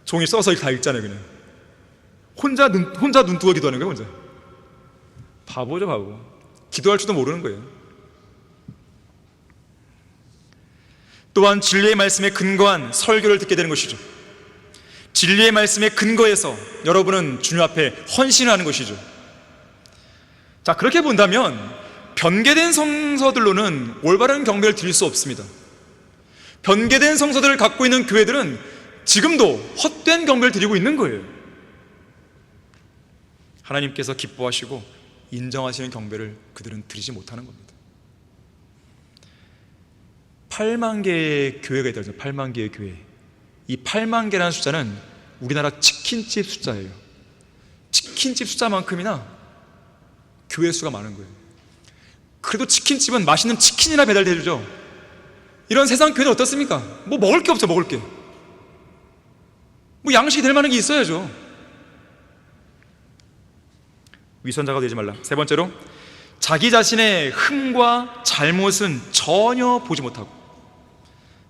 종이 써서 다 읽잖아요. 그냥 혼자 눈 뜨고 기도하는 거예요. 혼자 바보죠, 바보. 기도할 줄도 모르는 거예요. 또한 진리의 말씀에 근거한 설교를 듣게 되는 것이죠. 진리의 말씀에 근거해서 여러분은 주님 앞에 헌신을 하는 것이죠. 자, 그렇게 본다면 변개된 성서들로는 올바른 경배를 드릴 수 없습니다. 변개된 성서들을 갖고 있는 교회들은 지금도 헛된 경배를 드리고 있는 거예요. 하나님께서 기뻐하시고 인정하시는 경배를 그들은 드리지 못하는 겁니다. 8만 개의 교회가 있다고 해서 8만 개의 교회. 이 8만 개라는 숫자는 우리나라 치킨집 숫자예요. 치킨집 숫자만큼이나 교회 수가 많은 거예요. 그래도 치킨집은 맛있는 치킨이나 배달되죠. 이런 세상 교회는 어떻습니까? 뭐 먹을 게 없죠. 먹을 게 뭐 양식이 될 만한 게 있어야죠. 위선자가 되지 말라. 세 번째로, 자기 자신의 흠과 잘못은 전혀 보지 못하고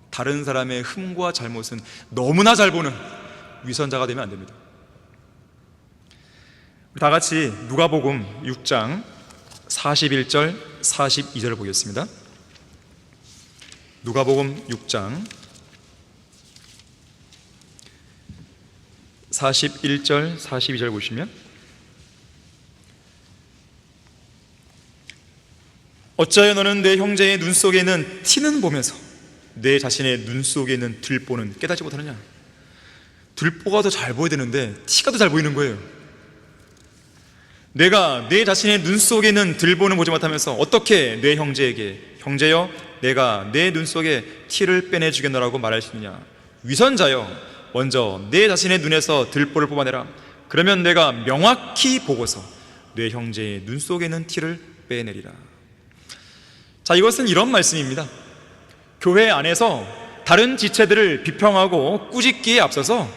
다른 사람의 흠과 잘못은 너무나 잘 보는 위선자가 되면 안 됩니다. 다 같이 누가복음 6장 41절 42절을 보겠습니다. 누가복음 6장 41절 42절 보시면, 어찌하여 너는 내 형제의 눈 속에 있는 티는 보면서 내 자신의 눈 속에 있는 들보는 깨닫지 못하느냐? 들보가 더 잘 보여야 되는데 티가 더 잘 보이는 거예요. 내가 내 자신의 눈 속에 있는 들보는 보지 못하면서 어떻게 내 형제에게 형제여 내가 내 눈 속에 티를 빼내주겠노라고 말할 수 있느냐? 위선자여, 먼저 내 자신의 눈에서 들보를 뽑아내라. 그러면 내가 명확히 보고서 내 형제의 눈 속에 있는 티를 빼내리라. 자, 이것은 이런 말씀입니다. 교회 안에서 다른 지체들을 비평하고 꾸짖기에 앞서서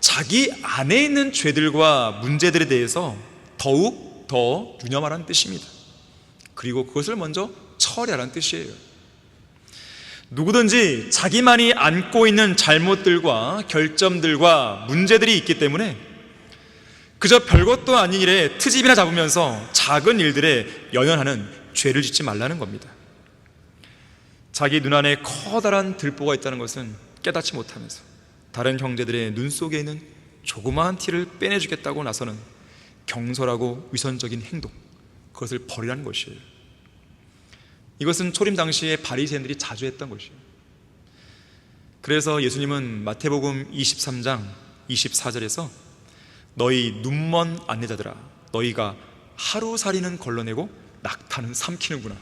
자기 안에 있는 죄들과 문제들에 대해서 더욱 더 유념하라는 뜻입니다. 그리고 그것을 먼저 처리하라는 뜻이에요. 누구든지 자기만이 안고 있는 잘못들과 결점들과 문제들이 있기 때문에 그저 별것도 아닌 일에 트집이나 잡으면서 작은 일들에 연연하는 죄를 짓지 말라는 겁니다. 자기 눈 안에 커다란 들보가 있다는 것은 깨닫지 못하면서 다른 형제들의 눈 속에 있는 조그마한 티를 빼내주겠다고 나서는 경솔하고 위선적인 행동, 그것을 버리라는 것이에요. 이것은 초림 당시에 바리새인들이 자주 했던 것이에요. 그래서 예수님은 마태복음 23장 24절에서 너희 눈먼 안내자들아, 너희가 하루살이는 걸러내고 낙타는 삼키는구나.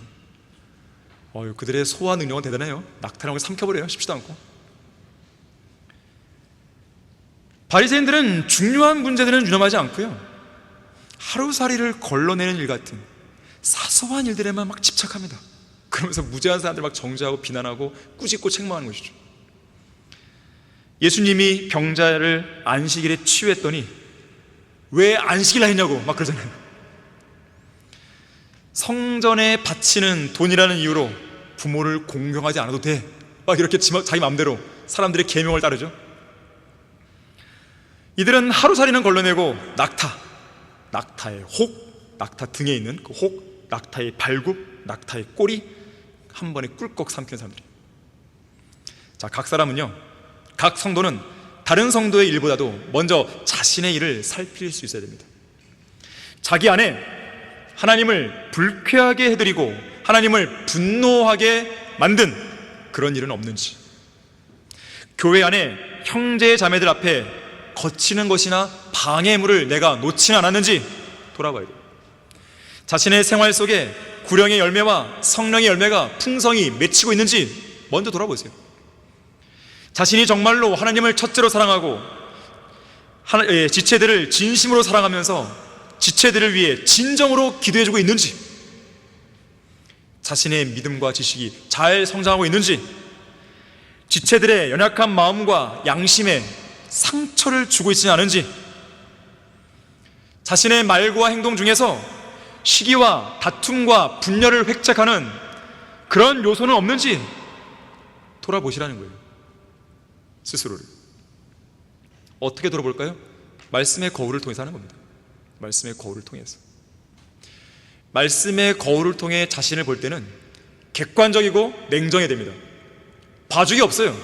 그들의 소화 능력은 대단해요. 낙타라는 걸 삼켜버려요. 쉽지도 않고. 바리새인들은 중요한 문제들은 유념하지 않고요, 하루살이를 걸러내는 일 같은 사소한 일들에만 막 집착합니다. 그러면서 무죄한 사람들 막 정죄하고 비난하고 꾸짖고 책망하는 것이죠. 예수님이 병자를 안식일에 치유했더니 왜 안식일 했냐고 막 그러잖아요. 성전에 바치는 돈이라는 이유로 부모를 공경하지 않아도 돼, 막 이렇게 자기 마음대로 사람들의 계명을 따르죠. 이들은 하루살이는 걸러내고 낙타의 혹, 낙타 등에 있는 그 혹, 낙타의 발굽, 낙타의 꼬리 한 번에 꿀꺽 삼키는 사람들이. 자, 각 사람은요, 각 성도는 다른 성도의 일보다도 먼저 자신의 일을 살필 수 있어야 됩니다. 자기 안에 하나님을 불쾌하게 해드리고 하나님을 분노하게 만든 그런 일은 없는지, 교회 안에 형제 자매들 앞에 거치는 것이나 방해물을 내가 놓지는 않았는지 돌아봐야 돼요. 자신의 생활 속에 구령의 열매와 성령의 열매가 풍성히 맺히고 있는지 먼저 돌아보세요. 자신이 정말로 하나님을 첫째로 사랑하고 지체들을 진심으로 사랑하면서 지체들을 위해 진정으로 기도해주고 있는지, 자신의 믿음과 지식이 잘 성장하고 있는지, 지체들의 연약한 마음과 양심에 상처를 주고 있지 않은지, 자신의 말과 행동 중에서 시기와 다툼과 분열을 획책하는 그런 요소는 없는지 돌아보시라는 거예요. 스스로를. 어떻게 돌아볼까요? 말씀의 거울을 통해서 하는 겁니다. 말씀의 거울을 통해서. 말씀의 거울을 통해 자신을 볼 때는 객관적이고 냉정해야 됩니다. 봐주기 없어요.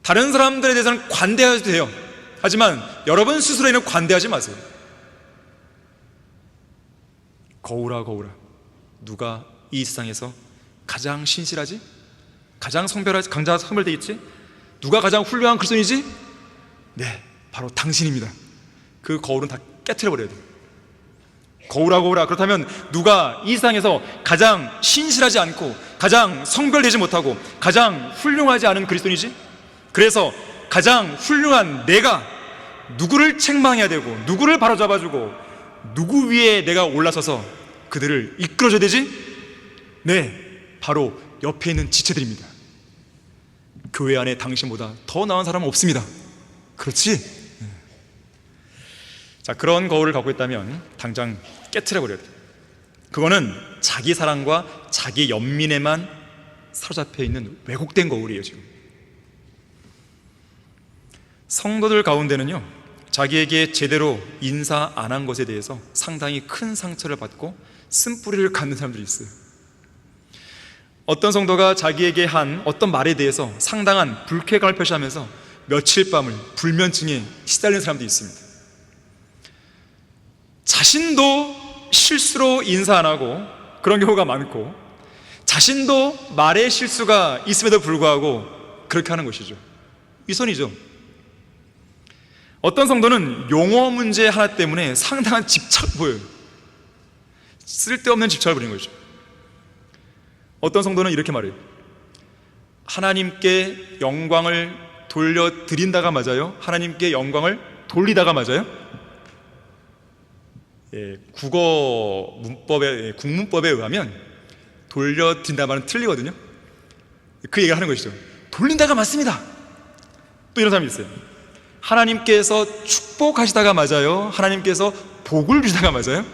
다른 사람들에 대해서는 관대해도 돼요. 하지만 여러분 스스로에는 관대하지 마세요. 거울아 거울아, 누가 이 세상에서 가장 신실하지? 가장 성별하지? 강자 성별되어 있지? 누가 가장 훌륭한 그리스도인이지? 네, 바로 당신입니다. 그 거울은 다 깨트려버려야 돼요. 거울아 거울아, 그렇다면 누가 이 세상에서 가장 신실하지 않고 가장 성별되지 못하고 가장 훌륭하지 않은 그리스도인이지? 그래서 가장 훌륭한 내가 누구를 책망해야 되고 누구를 바로잡아주고 누구 위에 내가 올라서서 그들을 이끌어줘야 되지? 네, 바로 옆에 있는 지체들입니다. 교회 안에 당신보다 더 나은 사람은 없습니다. 그렇지? 자, 그런 거울을 갖고 있다면 당장 깨트려버려야 돼요. 그거는 자기 사랑과 자기 연민에만 사로잡혀 있는 왜곡된 거울이에요. 지금 성도들 가운데는요, 자기에게 제대로 인사 안 한 것에 대해서 상당히 큰 상처를 받고 쓴뿌리를 갖는 사람들이 있어요. 어떤 성도가 자기에게 한 어떤 말에 대해서 상당한 불쾌감을 표시하면서 며칠 밤을 불면증에 시달리는 사람도 있습니다. 자신도 실수로 인사 안 하고 그런 경우가 많고, 자신도 말에 실수가 있음에도 불구하고 그렇게 하는 것이죠. 위선이죠. 어떤 성도는 용어 문제 하나 때문에 상당한 집착을 보여요. 쓸데없는 집착을 부리는 거죠. 어떤 성도는 이렇게 말해요. 하나님께 영광을 돌려드린다가 맞아요? 하나님께 영광을 돌리다가 맞아요? 국어 문법의 국문법에 의하면 돌려드린다 말은 틀리거든요. 그 얘기를 하는 것이죠. 돌린다가 맞습니다. 또 이런 사람이 있어요. 하나님께서 축복하시다가 맞아요? 하나님께서 복을 주시다가 맞아요?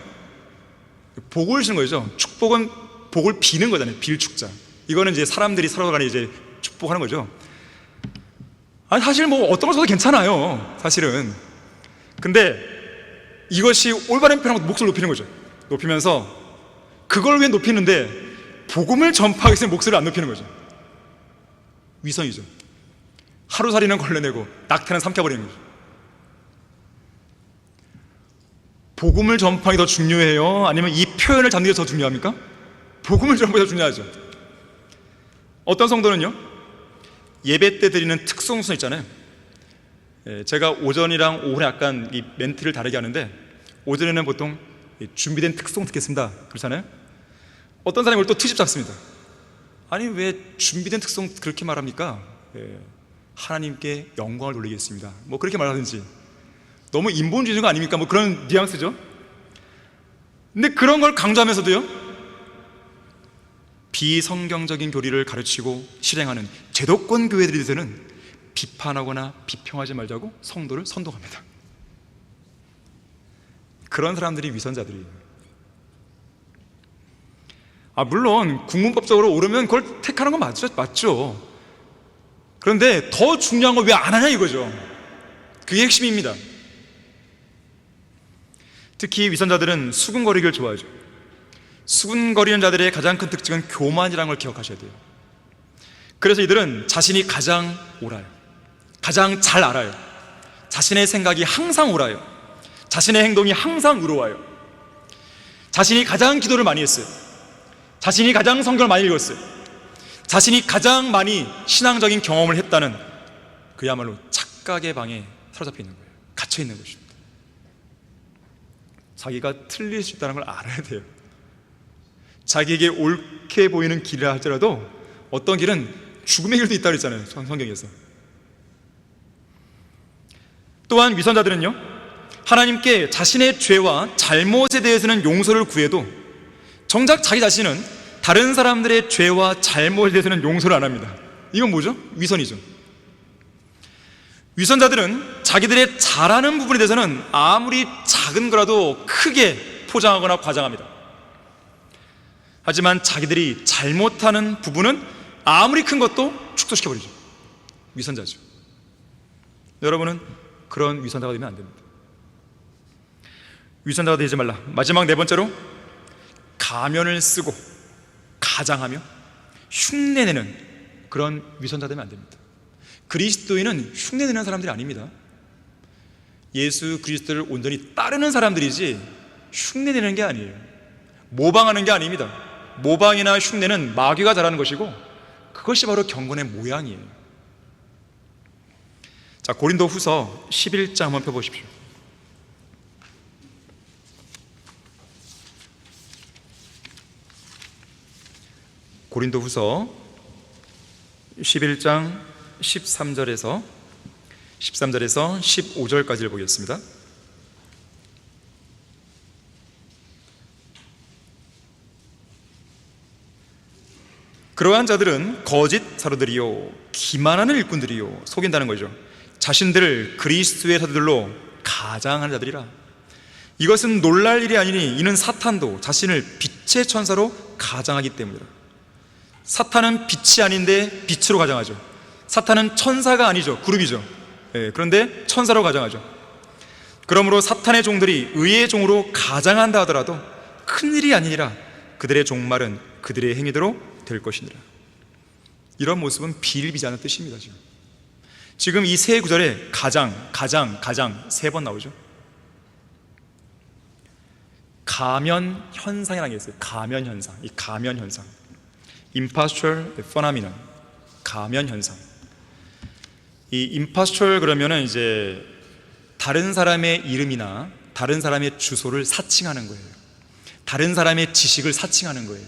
복을 주는 거죠. 축복은 복을 비는 거잖아요. 빌 축자. 이거는 이제 사람들이 서로 간에 이제 축복하는 거죠. 아니, 사실 뭐 어떤 걸 써도 괜찮아요. 사실은. 근데 이것이 올바른 표현하고 목소리를 높이는 거죠. 높이면서 그걸 왜 높이는데 복음을 전파하기 위해서 목소리를 안 높이는 거죠. 위선이죠. 하루살이는 걸러내고 낙태는 삼켜버리는 거죠. 복음을 전파하기 더 중요해요? 아니면 이 표현을 잡는 게 더 중요합니까? 복음을 전파하기 더 중요하죠. 어떤 성도는요, 예배 때 드리는 특송순 있잖아요. 제가 오전이랑 오후에 약간 이 멘트를 다르게 하는데, 오전에는 보통 준비된 특송 듣겠습니다 그렇잖아요. 어떤 사람이 또 트집 잡습니다. 아니, 왜 준비된 특송 그렇게 말합니까? 하나님께 영광을 돌리겠습니다, 뭐 그렇게 말하든지. 너무 인본주의인 거 아닙니까? 뭐 그런 뉘앙스죠. 근데 그런 걸 강조하면서도요, 비성경적인 교리를 가르치고 실행하는 제도권 교회들에 대해서는 비판하거나 비평하지 말자고 성도를 선동합니다. 그런 사람들이 위선자들이에요. 물론 국문법적으로 옳으면 그걸 택하는 건 맞죠. 그런데 더 중요한 걸 왜 안 하냐 이거죠. 그게 핵심입니다. 특히 위선자들은 수군거리기를 좋아하죠. 수군거리는 자들의 가장 큰 특징은 교만이라는 걸 기억하셔야 돼요. 그래서 이들은 자신이 가장 옳아요. 가장 잘 알아요. 자신의 생각이 항상 옳아요. 자신의 행동이 항상 의로워요. 자신이 가장 기도를 많이 했어요. 자신이 가장 성경을 많이 읽었어요. 자신이 가장 많이 신앙적인 경험을 했다는 그야말로 착각의 방에 사로잡혀 있는 거예요. 갇혀 있는 것입니다. 자기가 틀릴 수 있다는 걸 알아야 돼요. 자기에게 옳게 보이는 길이라 할지라도 어떤 길은 죽음의 길도 있다고 했잖아요, 성경에서. 또한 위선자들은요, 하나님께 자신의 죄와 잘못에 대해서는 용서를 구해도 정작 자기 자신은 다른 사람들의 죄와 잘못에 대해서는 용서를 안 합니다. 이건 뭐죠? 위선이죠. 위선자들은 자기들의 잘하는 부분에 대해서는 아무리 작은 거라도 크게 포장하거나 과장합니다. 하지만 자기들이 잘못하는 부분은 아무리 큰 것도 축소시켜버리죠. 위선자죠. 여러분은 그런 위선자가 되면 안 됩니다. 위선자가 되지 말라. 마지막 네 번째로, 가면을 쓰고 가장하며 흉내내는 그런 위선자 되면 안 됩니다. 그리스도인은 흉내내는 사람들이 아닙니다. 예수 그리스도를 온전히 따르는 사람들이지 흉내내는 게 아니에요. 모방하는 게 아닙니다. 모방이나 흉내는 마귀가 잘하는 것이고, 그것이 바로 경건의 모양이에요. 자, 고린도 후서 11장 한번 펴보십시오. 고린도 후서 11장 13절에서 15절까지를 보겠습니다. 그러한 자들은 거짓 사도들이요 기만하는 일꾼들이요, 속인다는 거죠. 자신들을 그리스도의 사도들로 가장하는 자들이라. 이것은 놀랄 일이 아니니 이는 사탄도 자신을 빛의 천사로 가장하기 때문이라. 사탄은 빛이 아닌데 빛으로 가장하죠. 사탄은 천사가 아니죠. 그룹이죠. 그런데 천사로 가장하죠. 그러므로 사탄의 종들이 의의 종으로 가장한다 하더라도 큰일이 아니니라. 그들의 종말은 그들의 행위대로 될 것이니라. 이런 모습은 비일비재하는 뜻입니다. 지금 이 세 구절에 가장 세 번 나오죠. 가면 현상이라는 게 있어요. 가면 현상. 이 가면 현상, imposture phenomenon, 가면 현상. 이 imposture 그러면은 이제 다른 사람의 이름이나 다른 사람의 주소를 사칭하는 거예요. 다른 사람의 지식을 사칭하는 거예요.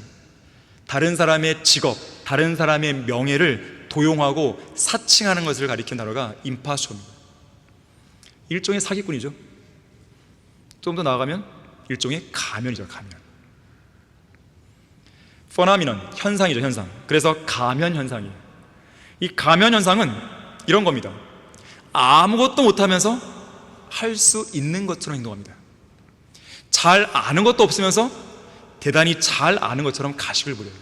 다른 사람의 직업, 다른 사람의 명예를 도용하고 사칭하는 것을 가리키는 단어가 imposture입니다. 일종의 사기꾼이죠. 좀 더 나아가면 일종의 가면이죠. 가면. phenomenon, 현상이죠. 현상. 그래서 가면 현상이에요. 이 가면 현상은 이런 겁니다. 아무것도 못하면서 할 수 있는 것처럼 행동합니다. 잘 아는 것도 없으면서 대단히 잘 아는 것처럼 가식을 부려요.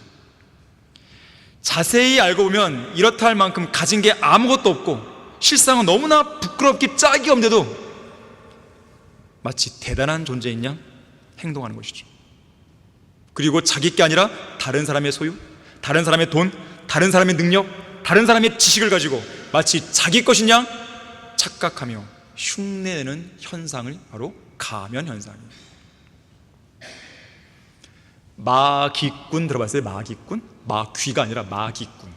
자세히 알고 보면 이렇다 할 만큼 가진 게 아무것도 없고 실상은 너무나 부끄럽기 짝이 없는데도 마치 대단한 존재인 양 행동하는 것이죠. 그리고 자기 게 아니라 다른 사람의 소유, 다른 사람의 돈, 다른 사람의 능력, 다른 사람의 지식을 가지고 마치 자기 것인 양 착각하며 흉내내는 현상을 바로 가면 현상이에요. 마귀꾼 들어봤어요? 마귀꾼? 마귀가 아니라 마귀꾼.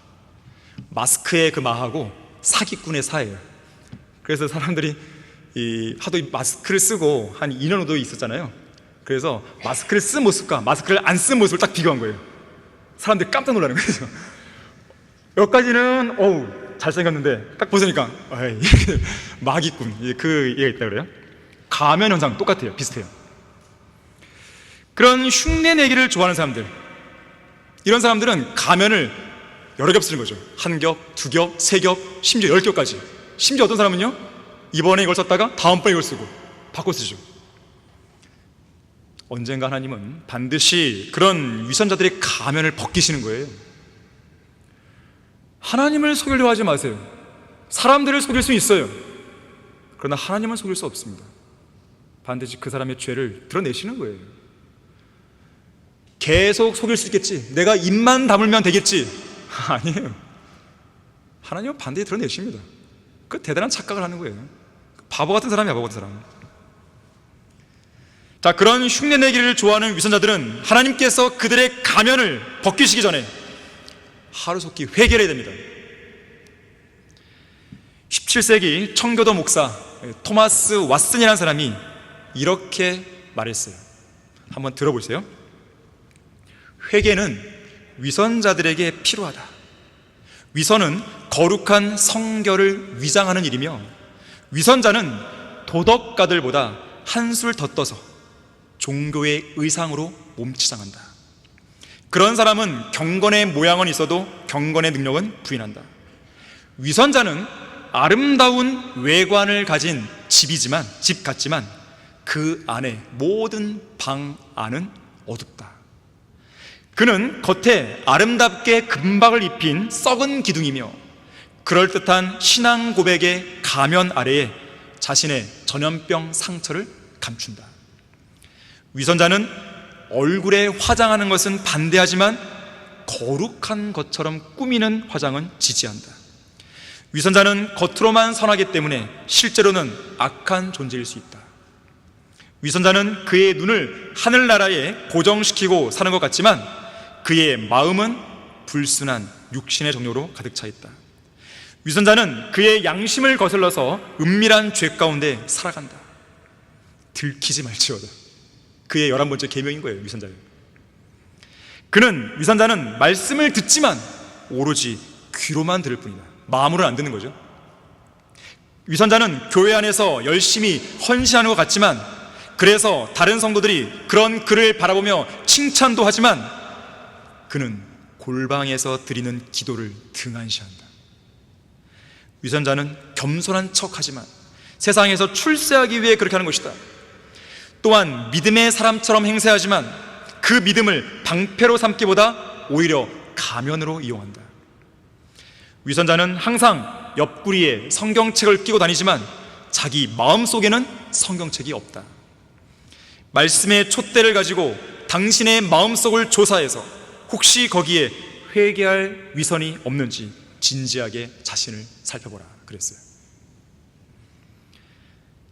마스크의 그 마하고 사기꾼의 사예요. 그래서 사람들이 하도 마스크를 쓰고 한 2년 정도 있었잖아요. 그래서 마스크를 쓴 모습과 마스크를 안 쓴 모습을 딱 비교한 거예요. 사람들이 깜짝 놀라는 거죠. 여기까지는 잘생겼는데 딱 벗으니까 마귀꾼, 그 얘가 있다 그래요. 가면 현상 똑같아요. 비슷해요. 그런 흉내내기를 좋아하는 사람들, 이런 사람들은 가면을 여러 겹 쓰는 거죠. 한 겹, 두 겹, 세 겹, 심지어 10겹까지. 심지어 어떤 사람은요, 이번에 이걸 썼다가 다음번에 이걸 쓰고 바꿔 쓰죠. 언젠가 하나님은 반드시 그런 위선자들의 가면을 벗기시는 거예요. 하나님을 속이려 하지 마세요. 사람들을 속일 수 있어요. 그러나 하나님을 속일 수 없습니다. 반드시 그 사람의 죄를 드러내시는 거예요. 계속 속일 수 있겠지, 내가 입만 다물면 되겠지, 아니에요. 하나님은 반드시 드러내십니다. 그 대단한 착각을 하는 거예요. 바보 같은 사람이야, 바보 같은 사람. 자, 그런 흉내내기를 좋아하는 위선자들은 하나님께서 그들의 가면을 벗기시기 전에 하루속히 회개를 해야 됩니다. 17세기 청교도 목사 토마스 왓슨이라는 사람이 이렇게 말했어요. 한번 들어보세요. 회개는 위선자들에게 필요하다. 위선은 거룩한 성결을 위장하는 일이며 위선자는 도덕가들보다 한술 더 떠서 종교의 의상으로 몸치장한다. 그런 사람은 경건의 모양은 있어도 경건의 능력은 부인한다. 위선자는 아름다운 외관을 가진 집 같지만 그 안에 모든 방 안은 어둡다. 그는 겉에 아름답게 금박을 입힌 썩은 기둥이며 그럴듯한 신앙 고백의 가면 아래에 자신의 전염병 상처를 감춘다. 위선자는 얼굴에 화장하는 것은 반대하지만 거룩한 것처럼 꾸미는 화장은 지지한다. 위선자는 겉으로만 선하기 때문에 실제로는 악한 존재일 수 있다. 위선자는 그의 눈을 하늘나라에 고정시키고 사는 것 같지만 그의 마음은 불순한 육신의 정욕으로 가득 차 있다. 위선자는 그의 양심을 거슬러서 은밀한 죄 가운데 살아간다. 들키지 말지어다. 그의 11번째 계명인 거예요. 위선자는 말씀을 듣지만 오로지 귀로만 들을 뿐이다. 마음으로는 안 듣는 거죠. 위선자는 교회 안에서 열심히 헌신하는 것 같지만 그래서 다른 성도들이 그런 그를 바라보며 칭찬도 하지만 그는 골방에서 드리는 기도를 등한시한다. 위선자는 겸손한 척하지만 세상에서 출세하기 위해 그렇게 하는 것이다. 또한 믿음의 사람처럼 행세하지만 그 믿음을 방패로 삼기보다 오히려 가면으로 이용한다. 위선자는 항상 옆구리에 성경책을 끼고 다니지만 자기 마음속에는 성경책이 없다. 말씀의 촛대를 가지고 당신의 마음속을 조사해서 혹시 거기에 회개할 위선이 없는지 진지하게 자신을 살펴보라 그랬어요.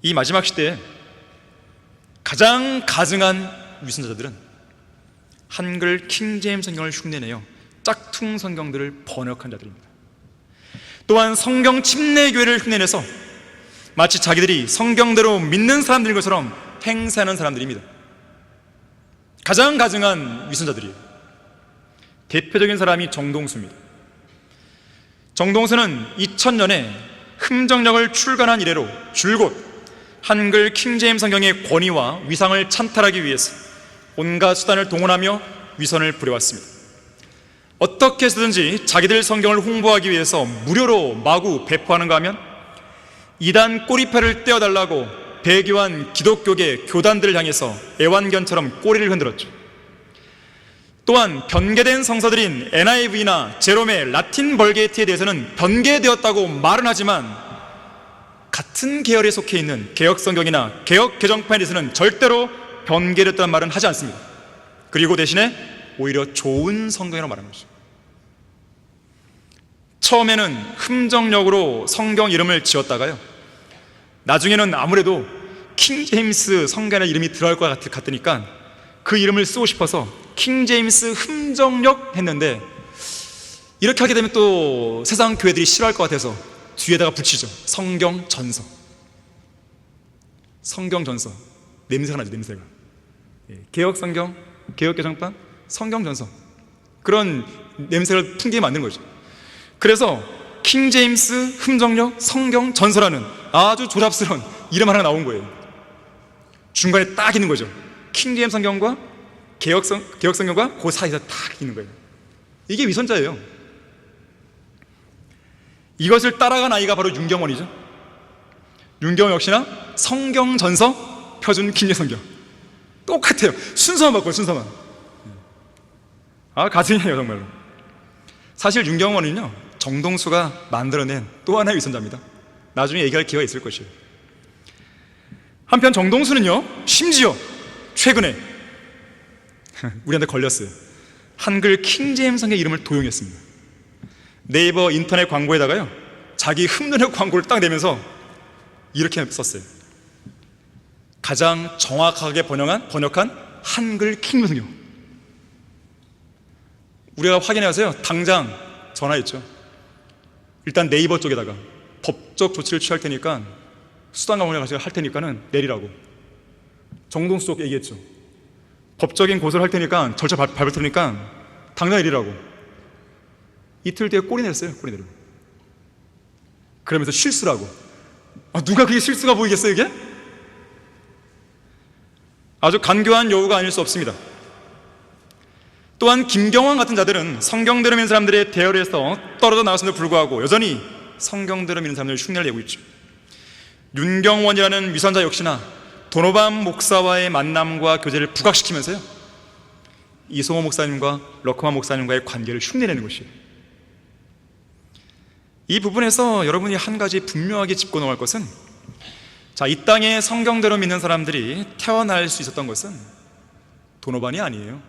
이 마지막 시대에 가장 가증한 위선자들은 한글 킹제임스 성경을 흉내내어 짝퉁 성경들을 번역한 자들입니다. 또한 성경 침례교회를 흉내내서 마치 자기들이 성경대로 믿는 사람들인 것처럼 행세하는 사람들입니다. 가장 가증한 위선자들이에요. 대표적인 사람이 정동수입니다. 정동수는 2000년에 흠정력을 출간한 이래로 줄곧 한글 킹제임스 성경의 권위와 위상을 찬탈하기 위해서 온갖 수단을 동원하며 위선을 부려왔습니다. 어떻게 해서든지 자기들 성경을 홍보하기 위해서 무료로 마구 배포하는가 하면 이단 꼬리표를 떼어달라고 배교한 기독교계 교단들을 향해서 애완견처럼 꼬리를 흔들었죠. 또한 변개된 성서들인 NIV나 제롬의 라틴 벌게이트에 대해서는 변개되었다고 말은 하지만 같은 계열에 속해 있는 개혁성경이나 개혁개정판에 대해서는 절대로 변개됐다는 말은 하지 않습니다. 그리고 대신에 오히려 좋은 성경이라고 말하는 거죠. 처음에는 흠정력으로 성경 이름을 지었다가요, 나중에는 아무래도 킹제임스 성경의 이름이 들어갈 것 같으니까 그 이름을 쓰고 싶어서 킹제임스 흠정력 했는데, 이렇게 하게 되면 또 세상 교회들이 싫어할 것 같아서 뒤에다가 붙이죠. 성경전서. 성경전서. 냄새가 나죠, 냄새가. 개혁성경, 개혁개정판, 성경전서. 그런 냄새를 풍기게 만드는 거죠. 그래서 킹제임스 흠정력 성경전서라는 아주 조잡스러운 이름 하나 나온 거예요. 중간에 딱 있는 거죠. 킹제임스 성경과 개혁성경과 그 사이에서 딱 있는 거예요. 이게 위선자예요. 이것을 따라간 아이가 바로 윤경원이죠. 윤경원 역시나 성경전서 표준 킹제성경 똑같아요. 순서만 바꿔요, 순서만. 가증이에요 정말로. 사실 윤경원은요, 정동수가 만들어낸 또 하나의 위선자입니다. 나중에 얘기할 기회가 있을 것이에요. 한편 정동수는요, 심지어 최근에 우리한테 걸렸어요. 한글 킹제임스 성경 이름을 도용했습니다. 네이버 인터넷 광고에다가요, 자기 흠내는 광고를 딱 내면서 이렇게 썼어요. 가장 정확하게 번역한 한글 킹제임스 성경. 우리가 확인해보세요. 당장 전화했죠. 일단 네이버 쪽에다가 법적 조치를 취할 테니까 수단강원에 가서 할 테니까는 내리라고. 정동수 쪽 얘기했죠. 법적인 고소를 할 테니까 절차 밟을 테니까 당장 내리라고. 이틀 뒤에 꼬리 내렸어요. 꼬리 내리고. 그러면서 실수라고. 누가 그게 실수가 보이겠어요, 이게? 아주 간교한 여우가 아닐 수 없습니다. 또한 김경환 같은 자들은 성경대로 믿는 사람들의 대열에서 떨어져 나왔음에도 불구하고 여전히 성경대로 믿는 사람들을 흉내를 내고 있죠. 윤경원이라는 위선자 역시나 도노반 목사와의 만남과 교제를 부각시키면서요, 이송호 목사님과 러크만 목사님과의 관계를 흉내내는 것이에요. 이 부분에서 여러분이 한 가지 분명하게 짚고 넘어갈 것은, 자, 이 땅에 성경대로 믿는 사람들이 태어날 수 있었던 것은 도노반이 아니에요.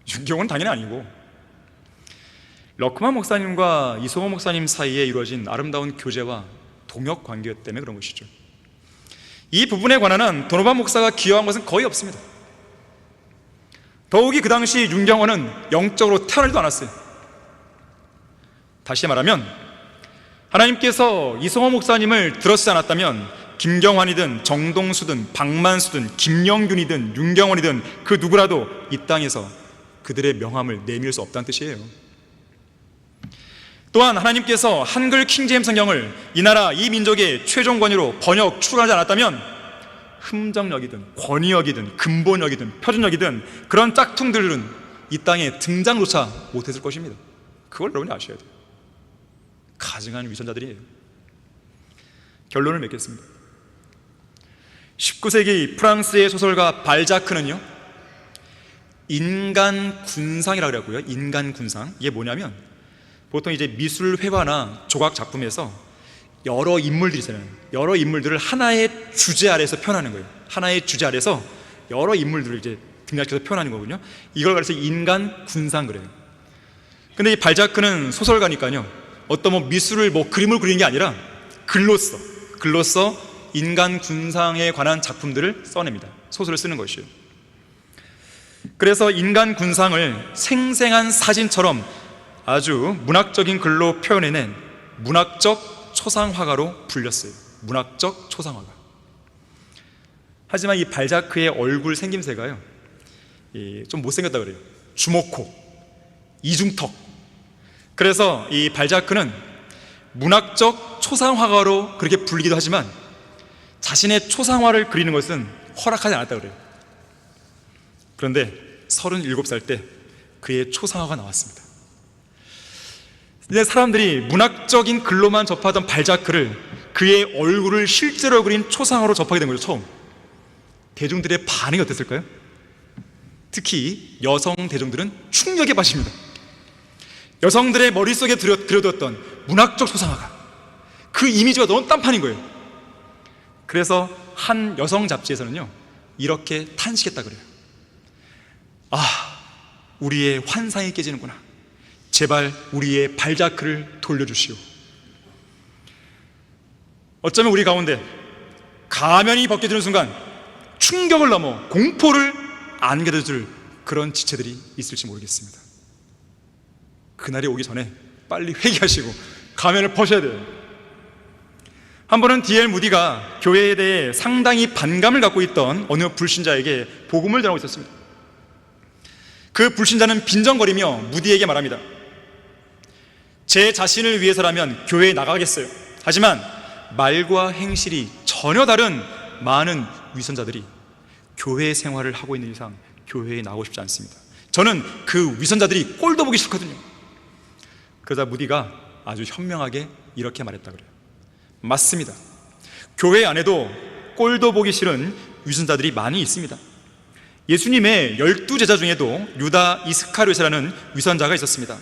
윤경은 당연히 아니고, 러크만 목사님과 이송호 목사님 사이에 이루어진 아름다운 교제와 동역 관계 때문에 그런 것이죠. 이 부분에 관한 도노반 목사가 기여한 것은 거의 없습니다. 더욱이 그 당시 윤경원은 영적으로 태어나지도 않았어요. 다시 말하면 하나님께서 이송호 목사님을 들었지 않았다면 김경환이든 정동수든 박만수든 김영균이든 윤경원이든 그 누구라도 이 땅에서 그들의 명함을 내밀 수 없다는 뜻이에요. 또한 하나님께서 한글 킹제임스 성경을 이 나라 이 민족의 최종 권위로 번역 출간하지 않았다면 흠정역이든 권위역이든 근본역이든 표준역이든 그런 짝퉁들은 이 땅에 등장조차 못했을 것입니다. 그걸 여러분이 아셔야 돼요. 가증한 위선자들이에요. 결론을 맺겠습니다. 19세기 프랑스의 소설가 발자크는요, 인간 군상이라고 그러고요. 인간 군상. 이게 뭐냐면 보통 이제 미술 회화나 조각 작품에서 여러 인물들이 있잖아요. 여러 인물들을 하나의 주제 아래서 표현하는 거예요. 하나의 주제 아래서 여러 인물들을 이제 등장시켜서 표현하는 거거든요. 이걸 그래서 인간 군상 그래요. 근데 이 발자크는 소설가니까요, 어떤 뭐 미술을 뭐 그림을 그리는 게 아니라 글로써 인간 군상에 관한 작품들을 써냅니다. 소설을 쓰는 것이에요. 그래서 인간 군상을 생생한 사진처럼 아주 문학적인 글로 표현해낸 문학적 초상화가로 불렸어요. 문학적 초상화가. 하지만 이 발자크의 얼굴 생김새가요, 좀 못생겼다 그래요. 주먹코, 이중턱. 그래서 이 발자크는 문학적 초상화가로 그렇게 불리기도 하지만 자신의 초상화를 그리는 것은 허락하지 않았다 그래요. 그런데 37살 때 그의 초상화가 나왔습니다. 근데 사람들이 문학적인 글로만 접하던 발자크를, 그의 얼굴을 실제로 그린 초상화로 접하게 된 거죠. 처음. 대중들의 반응이 어땠을까요? 특히 여성 대중들은 충격에 빠집니다. 여성들의 머릿속에 그려뒀던 문학적 초상화가, 그 이미지가 너무 딴판인 거예요. 그래서 한 여성 잡지에서는요, 이렇게 탄식했다 그래요. 아, 우리의 환상이 깨지는구나. 제발 우리의 발자크를 돌려주시오. 어쩌면 우리 가운데 가면이 벗겨지는 순간 충격을 넘어 공포를 안겨줄 그런 지체들이 있을지 모르겠습니다. 그날이 오기 전에 빨리 회개하시고 가면을 벗어야 돼요. 한 번은 D.L. 무디가 교회에 대해 상당히 반감을 갖고 있던 어느 불신자에게 복음을 전하고 있었습니다. 그 불신자는 빈정거리며 무디에게 말합니다. 제 자신을 위해서라면 교회에 나가겠어요. 하지만 말과 행실이 전혀 다른 많은 위선자들이 교회 생활을 하고 있는 이상 교회에 나오고 싶지 않습니다. 저는 그 위선자들이 꼴도 보기 싫거든요. 그러자 무디가 아주 현명하게 이렇게 말했다 그래요. 맞습니다. 교회 안에도 꼴도 보기 싫은 위선자들이 많이 있습니다. 예수님의 12제자 중에도 유다 이스카리ot이라는 위선자가 있었습니다.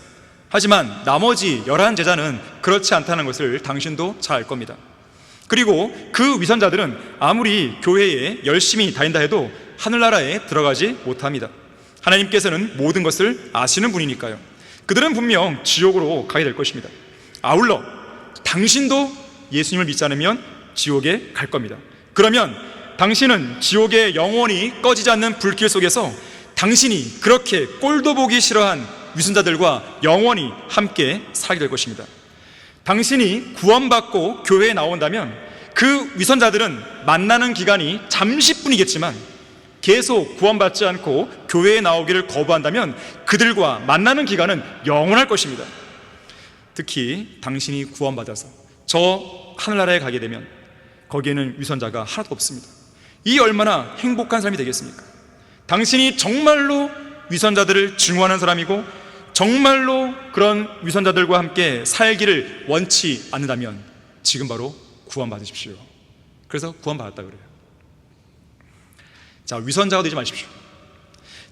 하지만 나머지 11제자는 그렇지 않다는 것을 당신도 잘 알 겁니다. 그리고 그 위선자들은 아무리 교회에 열심히 다닌다 해도 하늘나라에 들어가지 못합니다. 하나님께서는 모든 것을 아시는 분이니까요. 그들은 분명 지옥으로 가게 될 것입니다. 아울러 당신도 예수님을 믿지 않으면 지옥에 갈 겁니다. 그러면 당신은 지옥에 영원히 꺼지지 않는 불길 속에서 당신이 그렇게 꼴도 보기 싫어한 위선자들과 영원히 함께 살게 될 것입니다. 당신이 구원받고 교회에 나온다면 그 위선자들은 만나는 기간이 잠시뿐이겠지만 계속 구원받지 않고 교회에 나오기를 거부한다면 그들과 만나는 기간은 영원할 것입니다. 특히 당신이 구원받아서 저 하늘나라에 가게 되면 거기에는 위선자가 하나도 없습니다. 이 얼마나 행복한 삶이 되겠습니까? 당신이 정말로 위선자들을 증오하는 사람이고 정말로 그런 위선자들과 함께 살기를 원치 않는다면 지금 바로 구원받으십시오. 그래서 구원받았다 그래요. 자, 위선자가 되지 마십시오.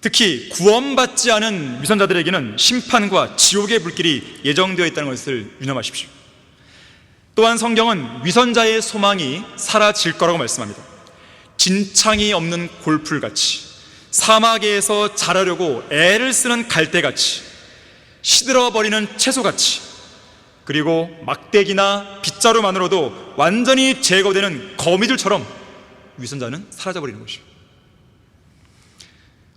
특히 구원받지 않은 위선자들에게는 심판과 지옥의 불길이 예정되어 있다는 것을 유념하십시오. 또한 성경은 위선자의 소망이 사라질 거라고 말씀합니다. 진창이 없는 골풀같이, 사막에서 자라려고 애를 쓰는 갈대같이, 시들어버리는 채소같이, 그리고 막대기나 빗자루만으로도 완전히 제거되는 거미줄처럼 위선자는 사라져버리는 것이요,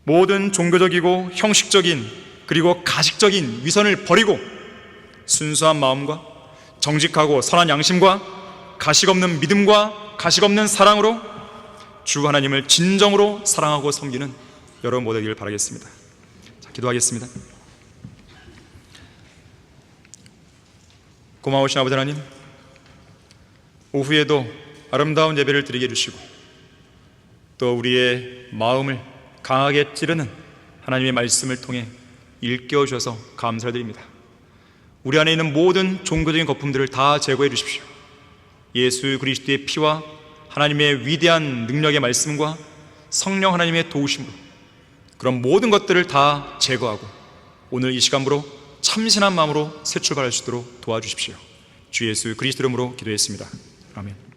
모든 종교적이고 형식적인 그리고 가식적인 위선을 버리고 순수한 마음과 정직하고 선한 양심과 가식 없는 믿음과 가식 없는 사랑으로 주 하나님을 진정으로 사랑하고 섬기는 여러분 모두 되기를 바라겠습니다. 자, 기도하겠습니다. 고마우신 아버지 하나님, 오후에도 아름다운 예배를 드리게 해주시고 또 우리의 마음을 강하게 찌르는 하나님의 말씀을 통해 일깨워 주셔서 감사드립니다. 우리 안에 있는 모든 종교적인 거품들을 다 제거해 주십시오. 예수 그리스도의 피와 하나님의 위대한 능력의 말씀과 성령 하나님의 도우심으로 그런 모든 것들을 다 제거하고 오늘 이 시간으로 참신한 마음으로 새 출발할 수 있도록 도와주십시오. 주 예수 그리스도 이름으로 기도했습니다. 아멘.